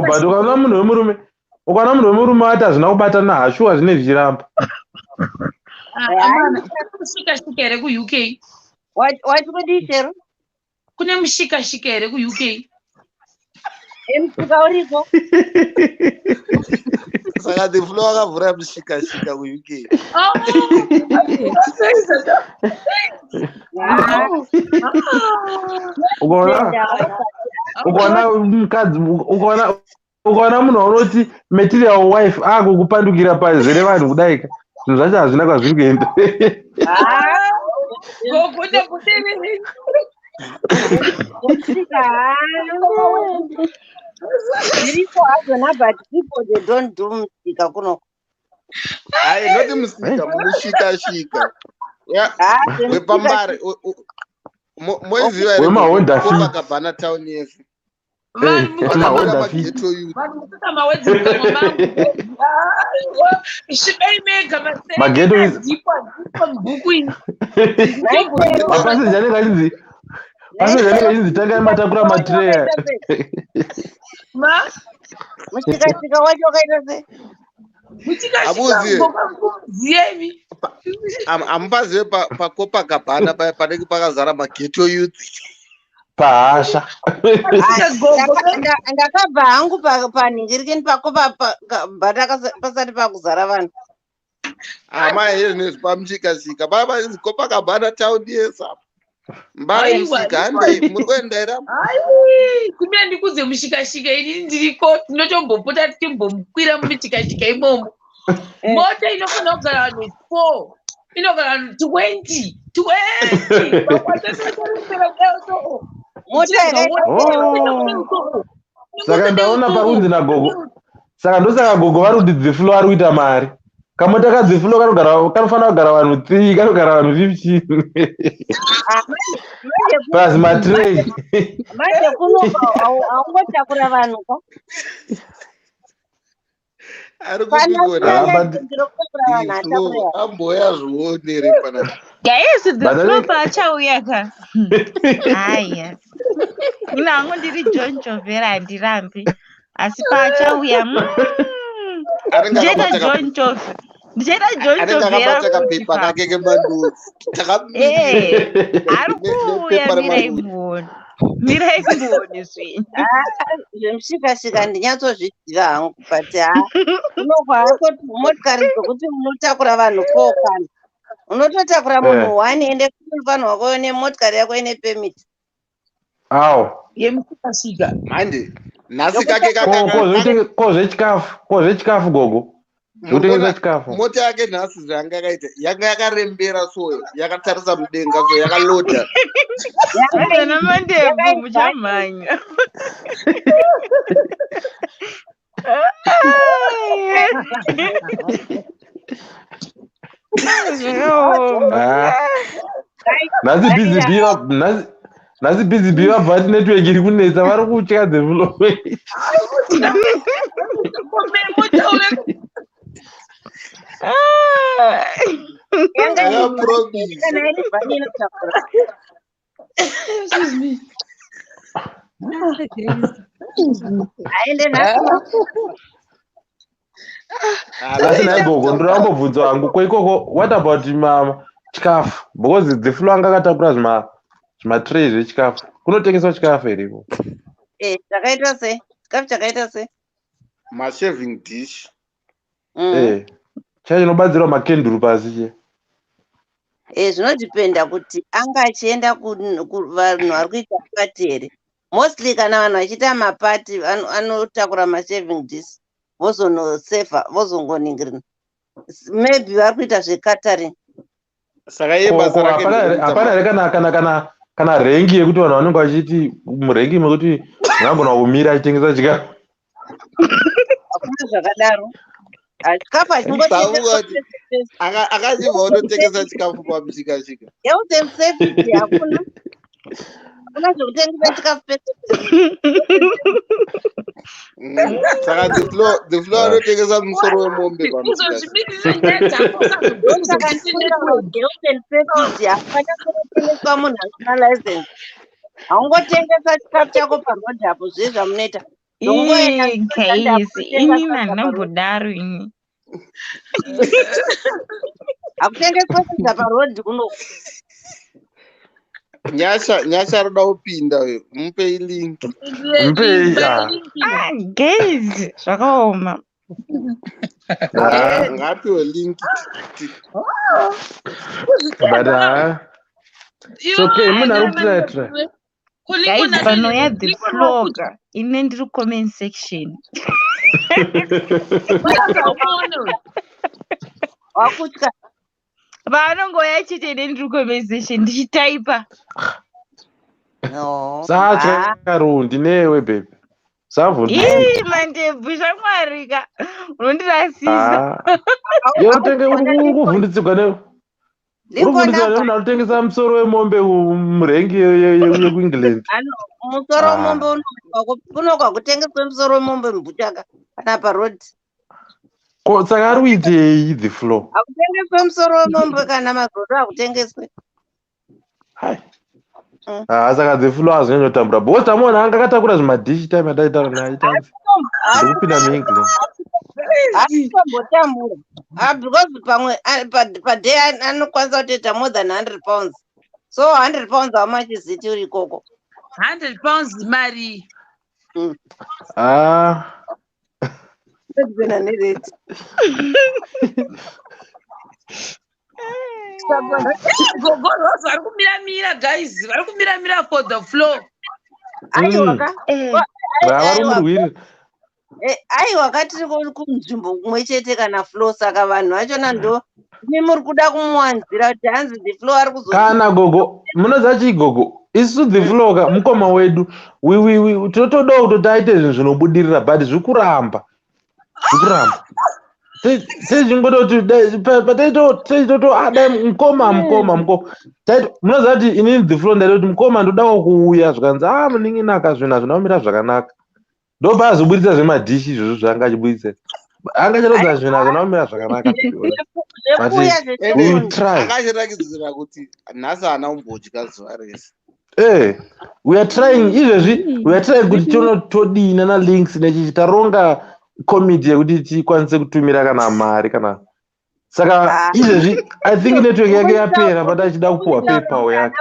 but ukaona munhu wemurume ati hazvina kubatana hashuwa zvine zvichiramba mushikashika here kuuk wati kudii chero kune mushikashika here kuuk emusika uriko saka the flow akavhura mushikashika kuuk ukaona munhu waunoti material wife akukupandukira pazere vanhu kudaika zvinhu zvacho hazvina kwazviri kuenda zviriko hazvona but people they don't do musika kunoko noti musika mushikashika wepambare moiziva here town yese pasezvanenge achinzi tangai matakura matreya mushikashika wacho wakaita sei amupazive pakopakabhana paya panenge pakazara mageto youth pahasha ndakabva hangu panhingirikeni pakopabhana pasati pakuzara vanhu amahenezvi pamushikashika paya kopakabhana taundi yesa mbari musika handei muri kuendaira kumira ndikudze mushikashika ini ndiriko tinotombopota tichimbomukwira mumichikashika imomo mota inofanira kugara vanhu 4 inogara vanhu 20 saka ndaona parunzi nagogo saka ndosaka gogo vari kuti dziflo ari kuita mari kamota kadziflo kanofanira kugara vanhu 3 kanogara vanhu 15 plus matrei manje kunobva haungotakura vanhu ka ari amboya zvionere panapa guys the flow pachauya ka haya ina hangu ndiri John Chovera handirambi asi pachauya ndichaita John Chovera ndichaita kapepa kake kemanduzi ari kuuya mirai mboni zvinhu zvemushikashika ndinyatsozviziva hangu but unogwaakoti motikari dzokuti unotakura vanhu 4 kana unototakura munhu 1 ende kufanirwa wako nemotikari yako ine permit yemushikashika manje nhasi kake kozvechikafu gogo kutengesa chikafu mota yake nhasi zvanga yakaita yanga yakarembera so yakatarisa mudenga so yakaloda namandembo muchamhanya nhasi Nasi busy bee vabva vati network iri kunetsa vari kutya the flow. Yanga Akapromise. kana iri bani inotakura. Excuse me. Aende nhasi Asi naigogo ndorambobvunza hangu kwaikoko what about chikafu because the flow anga akatakura zvimatray zvechikafu kunotengeswa chikafu iriko. chakaita sei? Chikafu chakaita sei? Mashaving dish. Chacho chinobatsirawo makenduru pasi che. Zvinodipenda kuti anga achienda vanhu vari kuita pati here. Mostly kana vanhu vachiita mapati anotakura mashaving dish vozonosevha vozongoningirina. Maybe vari kuita zvecatering. Saka iye basa rake hapana here kana rengi yekuti vanhu vanenge vachiti murengi mekuti unogona kumira achitengesa chikafu. Hakuna zvakadaro. Chikafu hachingotengeswa akachibva unotengesa chikafu pamushikashika. Health and safety hakuna. Hakuna zvekutengesa chikafu pese. Saka the flow anotengesa musoro wemombe pamushikashika. Saka ndikunda health and safety hapana kunotengeswa munhu asina license. Haungotengesa chikafu chako parodhi apo zviye zvamunoita. Kaisi ini mandambodaro ini. Hakutengeswa kudza parodhi kuno. Nyasha roda kupinda wewe mupei link. Guys zvakaoma. Ngapiwe link. Okay, munhu ari kutiratra. Guys panoya the vlogger ine ndiri comment section. Wakutya. Vanongoya chete ine ndiri comment section ndichitaipa. No. Sacharundi newe baby. Mandebvu shamwarika unondirasisa. Yotenge ukuvhunditsigwa newe. Urikuvhunditsigwa newe unotengesa musoro wemombe murengi yekuengland. Musoro wemombe unogwa kutengeswa musoro wemombe mubhuchaka kana parodhi. Saka ari kuitei the flow? Hakutengeswe musoro wemombe kana magodo hakutengeswe. Saka the flow hazvinyanyotambura because tamuona anga akatakura zvimadhishi time yataitaura naye itanzi ndikupinda muengland. Hatombotambura because pamwe padhay anokwanisa kutoita more than 100 pounds. So 100 pounds how much is it uri ikoko? 100 pounds mari. Ndozvina nereti. Gogoros vari kumiramira guys, vari kumiramira for the flow. Aiwa katiri kunzvimbo kumwe chete kana flow saka vanhu vachona ndo muri kuda kumuwanzira kuti hanzi the flow ari kuzo kana gogo munoziva chii gogo isu the flow ka mukoma wedu totodawo kutoti aite zvinhu zvinobudirira but zvikuramba tezvingototi dai mukoma munoziva kuti inini the flow ndaida kuti mukoma ndodawo kuuya zvikanzi muninginaka zvinhu hazvina kumira zvakanaka ndopa azobudisa zvemadhishi izvozvo zvaanga achibudisa anga chatoza zvinhu hazvina kumira zvakanaka akachirakidzira kuti nhasi haana kumbodya zuva rese. We are trying izvezvi we are trying kuti todina nalinks nechichi taronga committee yekuti tikwanise kutumira kana mari kana saka izvezvi I think network yake yapera but achida kupuwa paper yake.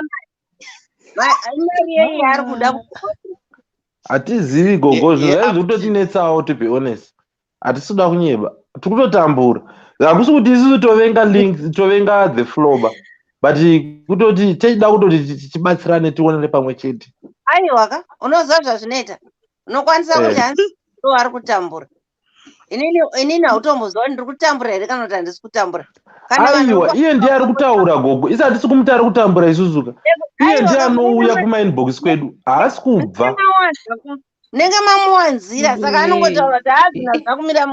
Hatizivi gogo zvinhu zvikutotinetsawo to be honest. Hatisuda kunyeba tiri kutotambura hakusi kuti isusu tovenga links tovenga the flow but kutoti techida kutoti tichibatsirane tionere pamwe chete. Aiwaka unoziva zvazvinoita unokwanisa kuti hanzi ndo ari kutambura. Inini hautomboziva kuti ndiri kutambura here kana kuti handisi kutambura. Aiwa iye ndiye ari kutaura gogo isi hatisi kumuti ari kutambura isusuka iye ndiye anouya kumainbox kwedu haasi kubva nenge mamuwanzira saka anongotaura kuti hazina zvakumira.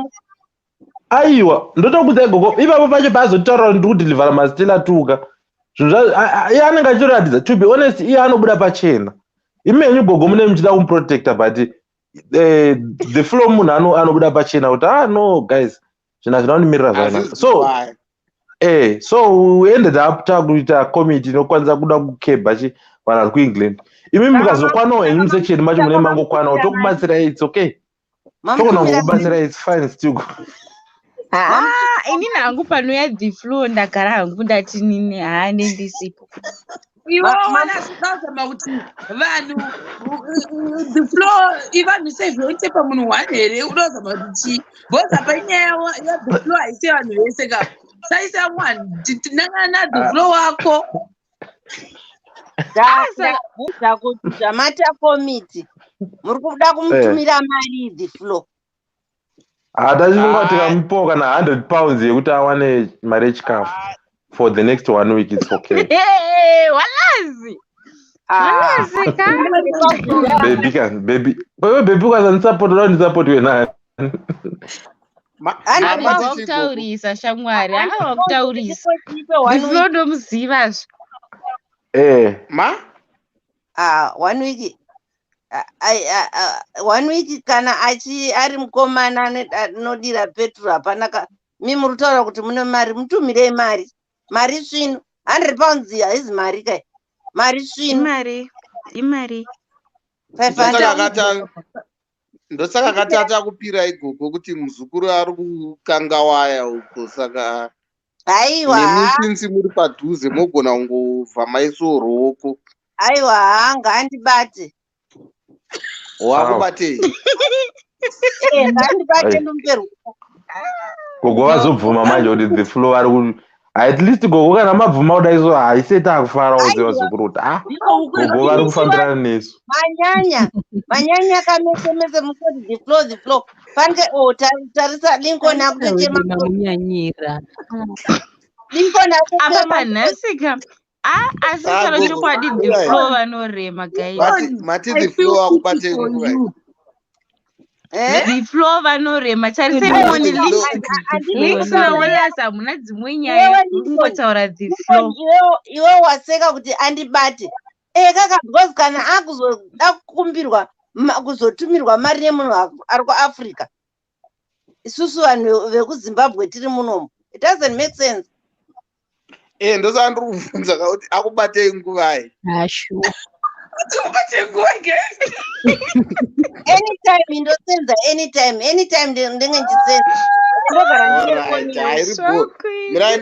Aiwa ndotokudza gogo ipapo pacho paazotaura kuti ndiri kudhilivhara mazitela tuka iye anenge achiratidza, to be honest, iye anobuda pachena. Imenyu gogo mune muchida kumuprotecta, but the flow munhu anobuda pachena kuti no guys, zvinhu hazvina kundimirira zvakanaka. So we ended up takuita committee inokwanisa kuda kukebha vanhu vari kuengland. Imi mukazokwanawo henyu musection macho mune mangokwanawo tokubatsirai, it's okay. Togona kukubatsirai, it's fine still. Inini hangu panouya the flow ndagara hangu ndati nini haane ndisipo. Iwona sinazama kuti vanhu the floor ivanhu sevhonte pamunhu one here unozama kuti bhoza panyaya the floor haisi vanhu vese kapo saisa one tinangana the floor wako ndakuudza kuti zvamata komiti muri kuda kumutumira mari the floor. Hatachinonga tikamupawo kana 100 pounds yekuti awane mari yechikafu for the next 1 week, it's okay. Walazi baby ukasandisupport ndisupport wenani. Akutaurisa shamwari, akutaurisa ndiflo ndomuzivazvo. 1 week 1 week kana ari mukomana anodira petrol hapana. Mi muri kutaura kuti mune mari, mutumirei mari svino 100 pounds haizi mari kai, mari svino imari 500. Ndosaka katata kupira igogo kuti muzukuru ari kukanga waya uko, saka aiwa since muri padhuze mogona kungovha maiso ruoko. Aiwa hanga andibate wakubatei ngandibate ndumupe ruoko. Gogo vazobvuma manje kuti the flow ari at least gogo kana mabvuma kudai so haiseti akufarawo sevazukuru kuti gogo vari kufambirana nesu manyanya kamese musoti the flow pange tarisa Lincoln akutema munyanyira Lincoln apa manhasika asi kana chokwadi the flow vanorema guys. Mati the flow akubatei nguva the flow vanorema tarisei links naonasa hamuna dzimwe nyaya kungotaura the flow. Iwe waseka kuti andibate kaka because kana akuzoda kukumbirwa kuzotumirwa mari nemunhu ari kuAfrica, isusu vanhu vekuZimbabwe tiri munomu, it doesn't make sense. Ndosaka ndiri kubvunza kuti akubatei nguvai. Anytime indosenza anytime ndenge ndisenza mirai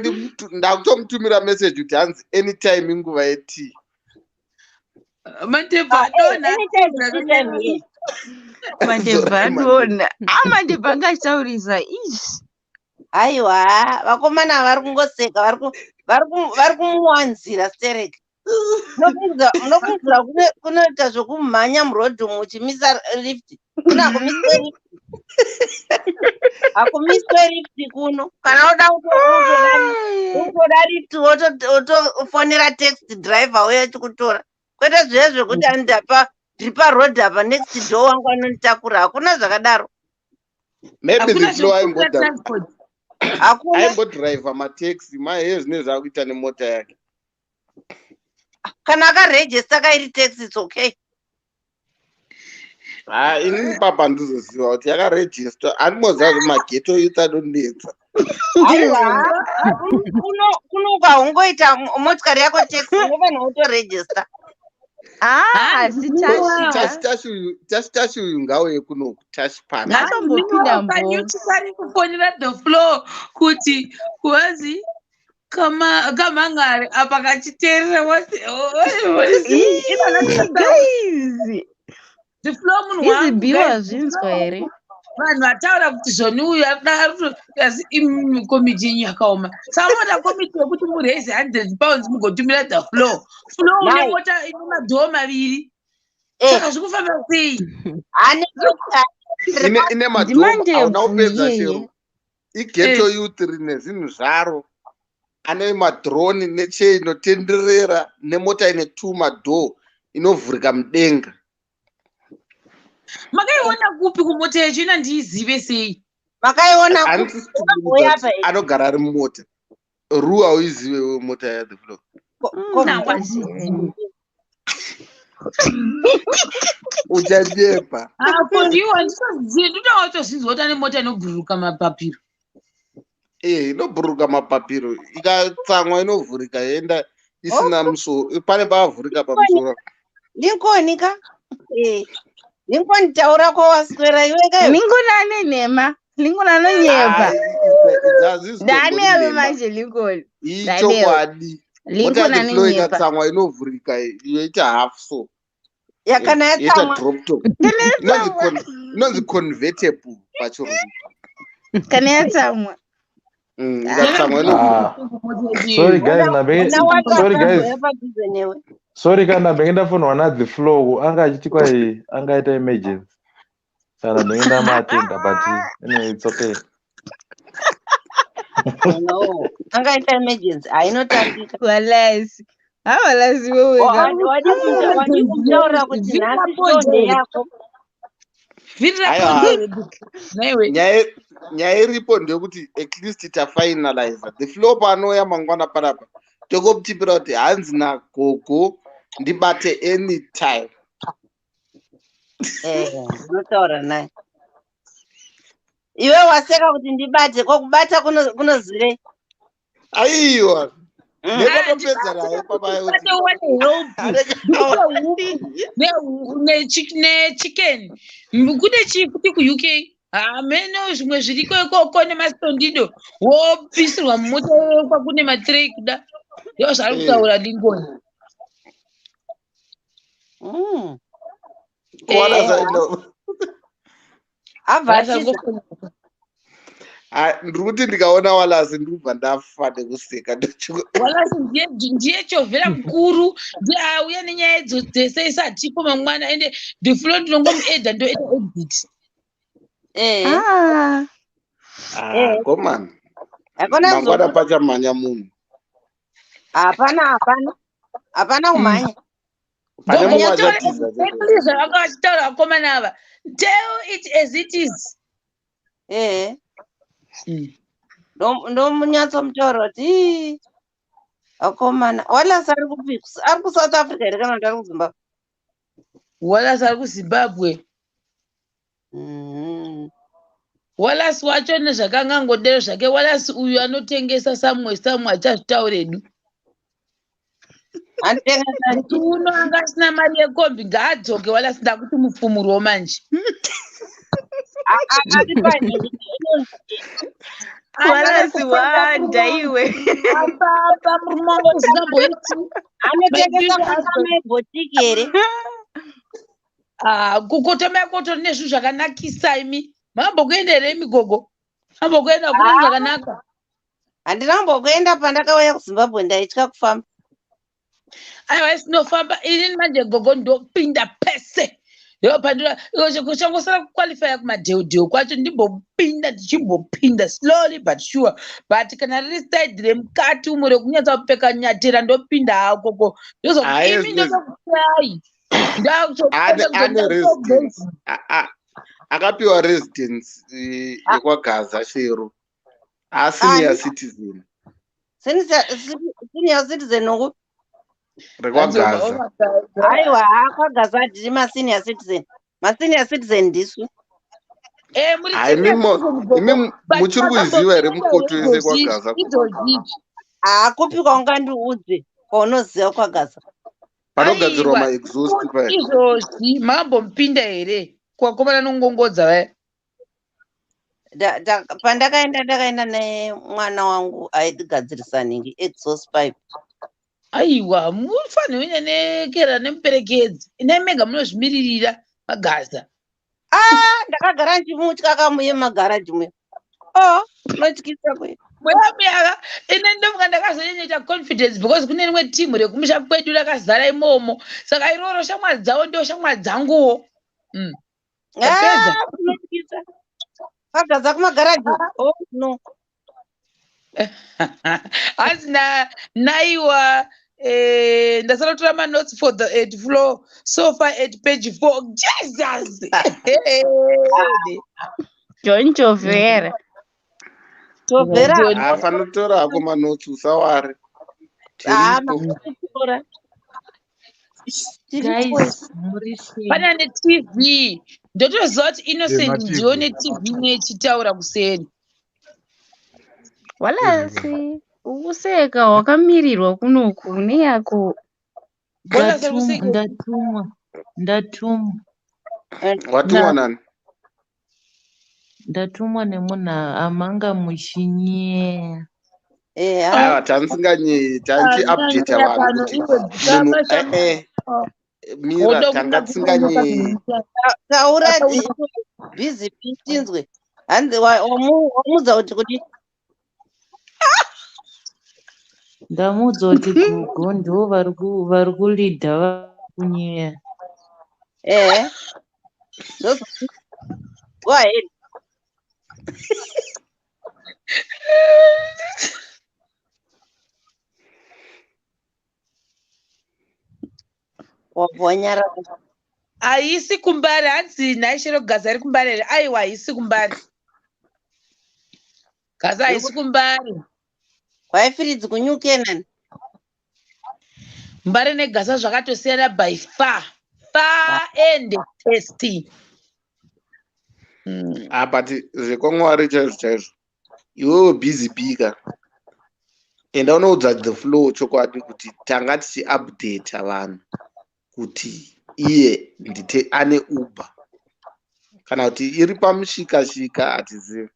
ndakutomutumira message kuti hanzi anytime inguva yetii. Mandebhadona amandebha ngachitaurisa izvi. Aiwa vakomana vari kungoseka, vari kumuwanzira stereke. Unokunzira kunoita zvokumhanya murodhi muchimisa lift, kuna akumiswe lift kuno. Kana uda utoda lift wotofonera taxi driver uye chikutora, kwete zviye zvekuti ndiri parodhi apa next door wangu anonditakura, hakuna zvakadaro. Maybe the flow aimbodriva mataxi mahe zvine zvakuita nemota yake. Kana akarejesta kairi taxi it's okay. Inini papa ndizoziva kuti yakarejesta, andimoziva kuti mageto youth anonetsa. Kuno ukahongoita motikari yako taxi nevanhu votorejesta. Tashi uyu ngauye kuno tashi pana akambopinda mbokanyutisari kufonera the floor kuti kuwazi kamangari apa kachiterera the floor munhu izibhiwa zvinzwa here vanhu vataura kuti zvoni uyu asi komiti yakaoma saka moda komiti yekuti mureze 100 pounds mugotumira the floor une mota ine madhoo maviri saka zvikufamba sei ine madhoo auna kupedza chero igeto youth rine zvinhu zvaro, ane madroni neche inotenderera nemota ine 2 madhoo inovhurika mudenga. Makaiona kupi kumota yacho ina ndiizive sei? Makaiona anogara ari mumota. Ru hauizive mota ya the floor. Uchajepa. For you, ndinotozinzwa nemota inobhururuka mapapiro. Inobhururuka mapapiro. Ikatsamwa inovhurika yenda isina musoro. Pane pavhurika pamusoro. Linkonika? Linkoni taura kwawaswera iwe kayo. Linkoni ane nhema. Linkoni anonyepa. Daniel manje Linkoni. Ichokwadi. Linkoni anonyepa. Ikatsamwa inovhurika yoita half so. Yakana yatsamwa. Drop top. Inonzi convertible pachirungu. Kana yatsamwa. Sorry kana bengenda phone wana the flow anga achiti kwai angaita emergency. Sana bengenda matenda but anyway it's okay. No, angaita emergency. Ainotambika. Wallahi. Wallahi wewe. Wadi kutaura kuti nhasi shonde yako. Nyaya iripo ndekuti at least tafinalize the flow panouya mangwana panapa tokoputipira kuti hanzi nagogo ndibate anytime. Unotaura naye iwe waseka kuti ndibate kokubata kunozirei? Aiwa nekatopedza naye nechicken kune chikuti kuuk hamene zvimwe zviriko ikoko nemastondido wopisirwa mumota wekwa kune matirei kuda ndo zvari kutaura Linkoni. ndiri kuti ndikaona Wallace ndikubva ndafa nekuseka. Wallace ndiye chovhera mukuru ndiauya nenyaya dzese isatipo mangwana ende the flow ndinongomuedha ndoeda exit. Komana mangwana pachamhanya munhu. Hapana kumhanya. Pane mumwe achatiza zvavanga vachitaura vakomana ava. Tell it as it is. Ndomunyatsomutaura kuti akomana Wallace ari kupiko? Ari kuSouth Africa here kana kuti ari kuZimbabwe? Wallace ari kuZimbabwe. Wallace wacho nezvakanga ngodero zvake. Wallace uyu anotengesa samwe achazvitauredu. Uno anga asina mari yekombi ngaadzoke Wallace ndakuti mupfumuro manje. Wallace wanda iwe. Apa murumango zvinamboiti. Anotengesa masama ebhotiki here. Kukotoma yakotori nezvinhu zvakanakisa imi. Mambokuenda here migogo? Mambokuenda kune zvakanaka? Handinambokuenda pandakauya kuZimbabwe ndaitya kufamba. Aiwa sinofamba ini manje gogo ndopinda pese. Pandora kuchangosara kuqualifya kumadheudheu kwacho ndimbopinda ndichimbopinda slowly but sure but kana riri side remukati umo rekunyatsa kupfeka nyatera ndopinda hakoko ndozoimi ndozokuai akapiwa residence yekwagaza chero asenior citizen. Senior citizen noku rekwagaza. Aiwa kwagaza ndiri masenior citizen. Masenior citizen ndisu. Imi muchiri kuziva here mukoto yese kwagaza? Kupi kwaungandiudze kwaunoziva kwagaza? Panogadzirwa maexhaust paya. Izvozvi mambomupinda here kwakomana nongongodza vaya? Ndakaenda nemwana wangu aitigadzirisa nhingi exhaust pipe. Aiwa mufanira kuenda nekera nemuperekedzi ine mega munozvimiririra magaza. Ndakagara ndichimutya kamuye mumagaraji muya. Unotyisa kuya. Muyaka ine ndomuka ndakazonyenyeta confidence because kune rimwe timu rekumusha kwedu rakazara imomo saka iroro shamwari dzavo ndio shamwari dzanguwo. Unotyisa. Kwagaza kumagaraji. No. Hanzi naiwa ndasalotora manotes for the 8th floor so far at page 4. Jesus. Chovhera afanotora ako manotes usawari. Guys, Maurice. Pana neTV. Ndotoziva kuti Innocent ndiyo neTV nechitaura kuseri. Wala si ukuseka wakamirirwa kunoku neyako. Ndatumwa. Watumwa nani? Ndatumwa nemunhu amanga muchinyea. Aiwa tansinganyeyi tanchi-update vanhu kuti munhu mira tanga tisinganyeyi. Taura busy tinzwe. Hanzi wamudza kuti Ndamudza kuti Google ndo vari kulidha kunyeya. Go ahead. Wabonyara. Haisi kumbari, hanzi naishero gaza iri kumbari here. Aiwa, haisi kumbari. Gaza haisi kumbari. Waifiridzi kunyuke nani? Mbari negasa zvakatosiyana by far. Far and tasty. But zvekwamwari chaizvo chaizvo. Iwewe busy bika. Enda unoudza the flow chokwadi kuti tanga tichi-update vanhu kuti iye ane Uber. Kana kuti iri pamushika-shika hatizivi.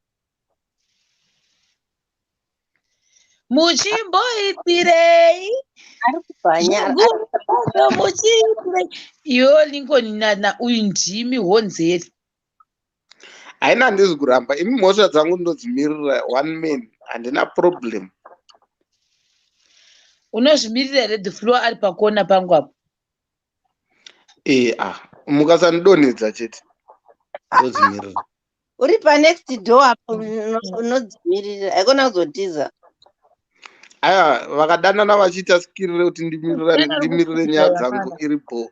Muchimboitirei? Iwo Lincoln na uyu ndimi honzeri. Haina handizi kuramba. Imi mhosva dzangu ndodzimirira one man. Handina problem. Unozvimirira here the floor ari pakona pangu apo? Mukasanidonhedza chete. Ndodzimirira. Uri panext door apo unodzimirira. Haikona kuzotiza. Aya vakadanana vachiita skirire kuti ndimirire nyaya dzangu iripo.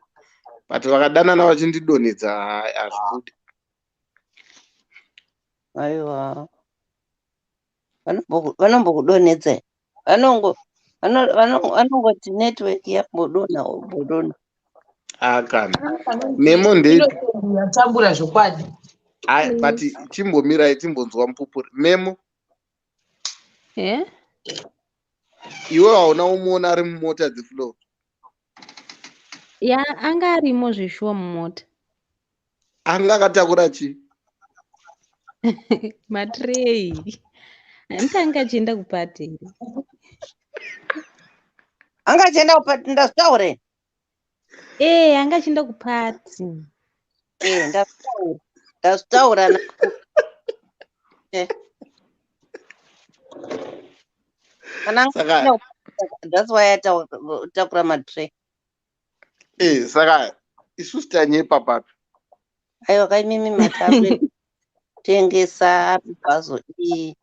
But vakadanana vachindidonhedza hazvibudi. Aiwa. Vanombokudonhedza. Vanongoti network yambodonha. Kana. Memo ndeti. Yatambura zvokwadi. But chimbomirai chimbonzwa mupupuri. Memo. Iwe hauna umuona ari mumota dzeflow? Ya, anga arimo zvishuwa mumota. Anga akatakura chii? Matrei. Anga achienda kupati. Anga achienda kupati ndazvitaure? Anga achienda kupati. Ndazvitaura. That's why I takura matray. Saka isusu tanyepa papi. Aiwa kaimimi matablet tengesa bhazo iyi.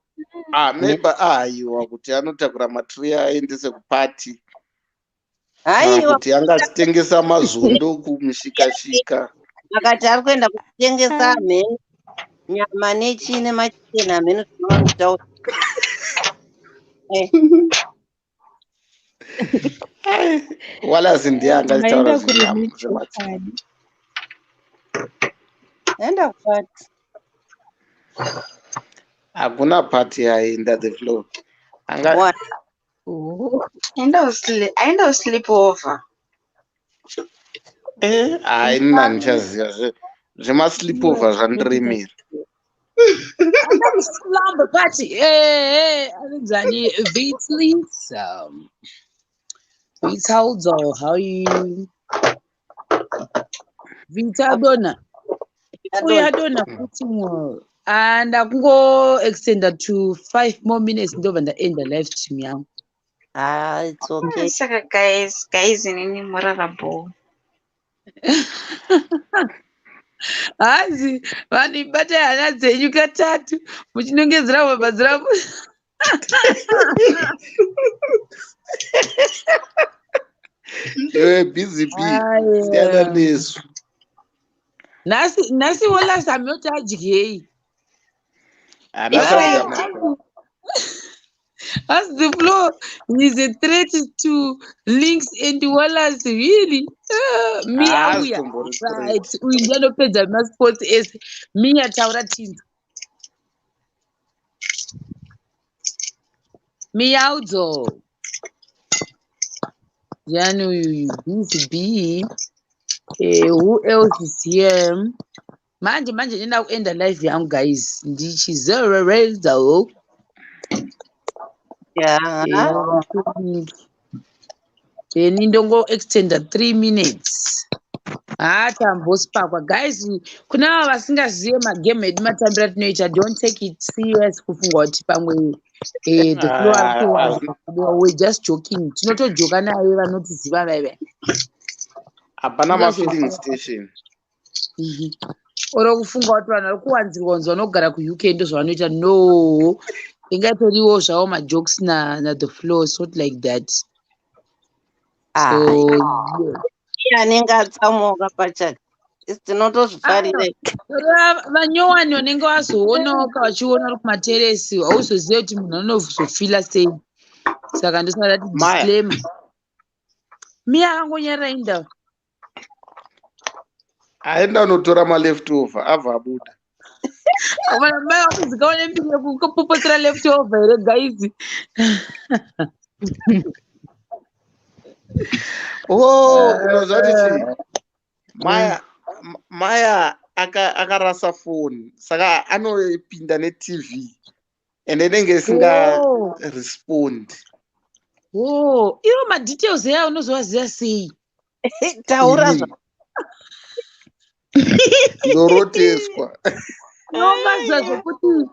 Maybe aiwa kuti anotakura matray aendese kupati. Aiwa kuti anga achitengesa mazondo kumushika-shika. Akati ari kuenda kutengesa mheni, nyama nechine machikeni amheni zvinotaura. Wala zindianga achitaura zvinhu. Enda kupati. Hakuna pati yaenda the flow. Aenda sleep over. Haina ndichaziva zvema-sleep over zvandiremera. Slumber party. Alexani Beatley. Vitaldo, how are you? Vitadona. We are done putting and I'm go extend that to 5 more minutes over the end the left me. It's okay. Saka guys in any morarabo. Hazi vanibata hana dzenyu katatu muchinongedzera mabhazi ravo. Busy bee. Siyana nesu. Nasi wala samyota adyei. As the floor is a threat to links and wallers, really. Me auya. Right. We ndano pedza masports ese. Me yataura tinzo. Me audzo. Janu BCB. Who else is here? Manje nenda kuenda live yangu guys. Ndichizerereza. Yeah. Nindongo extender 3 minutes. Tambosipakwa guys, kuna ava vasingazive magame edu matambira tinoita, don't take it serious kufunga kuti pamwe the floor we're just joking. Tinotojoka naye vanotiziva vaive. Hapana mafilling station. Oro kufunga kuti vanhu vari kuwanzirwa kunzi vanogara kuuk ndozvavanoita. No, ingatoriwo zvavo majokes the floor, sort like that. So anenge atsamuka pachake tinotozvifarira. vanyowani vanenge vazoonawo vachiona uri kumateresi hauzozive kuti munhu anozofila sei. Saka ndosada kuti disclaimer. Miya akangonyarira inda aenda unotora maleftover abva abuda. mai vakuzikaone mbiri yekupopotera leftover here guys. Unozva kuti Maya akarasa foni saka anopinda netv ende inenge isinga respond. Iwo madetails yayo unozovaziva sei? Taura ndoroteswa. Nomaziva zvokuti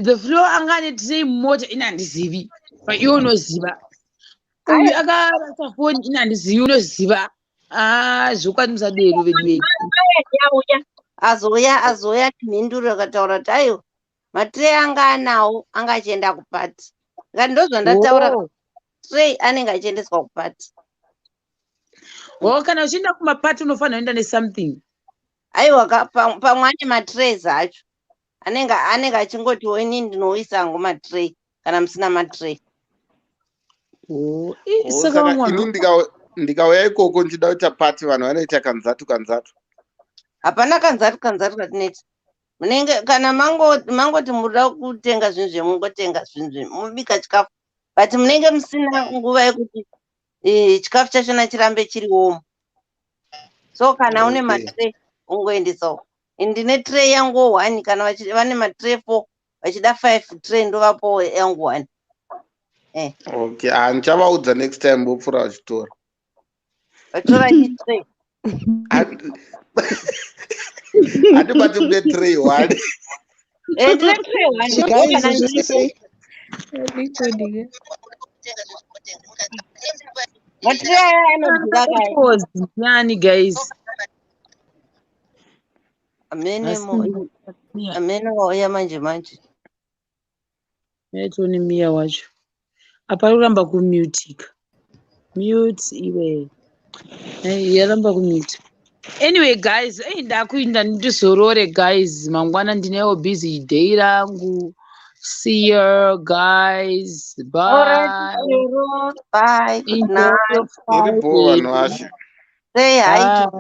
the floor anga anetisei mota ina handizivi, iwe unoziva. Uyu akarasa foni ina handizivi, unoziva. Zvokwadi musadero vedu. azoya nemhinduro yakataura kuti aiwa matirei anga anawo anga achienda kupati. Ngati ndozvandataura, trei anenge achiendeswa kupati. Kana uchienda kumapati unofanira kuenda nesomething. Aiwa pamwe ane matrays acho anenge achingotiwo ini ndinoisa hangu matrei kana musina matrei. Saka ini ndikauya ikoko ndichida kuita pati vanhu vanoita kanzatu. Hapana kanzatu katinoita. Munenge kana mangoti muda kutenga zvinhu zvemungotenga zvinhu mubika chikafu, but munenge musina nguva yekuti chikafu chachona chirambe chiriwomo. So kana une matrei ungoendesawo. Ndine trei yangu 1, kana vane matrei 4 vachida 5 trei ndovapowo yangu 1. Okay, ndichavaudza next time vopfuura vachitora. Vatora chitrei. Hatibati mune trei 1. Ndine trei 1. Matrei aya anodhura kai. Nyani guys. Amene wauya manje. Netoni miya wacho. Apa uramba kumutika. Mute iwe. Yaramba kumute. Anyway guys, ndakuinda ndizorore guys. Mangwana ndinewo busy day rangu. See you guys. Bye. Alright, bye. Good night. Say hi to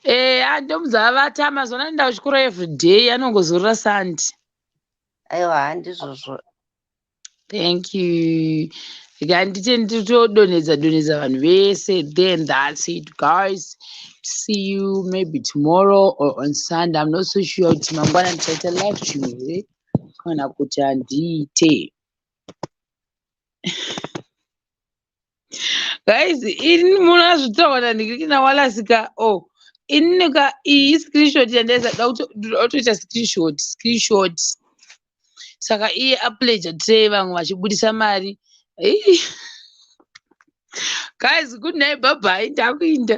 Dai. Ndomuzavata mazona nenda kuchikora everyday anongozorora Sunday. Aiwa handizvozvo. Thank you. Ndite nditodonedza vanhu vese. Then that's it guys. See you maybe tomorrow or on Sunday. I'm not so sure kuti mangwana ndichaita live stream here kana kuti handite. Guys, ini muna zvitaura ndikina walasika inika screenshot yandaisa dautoita screenshot. Saka iye apleja trei vamwe vachibudisa mari. Guys, good night, bye bye. Ndakuinda.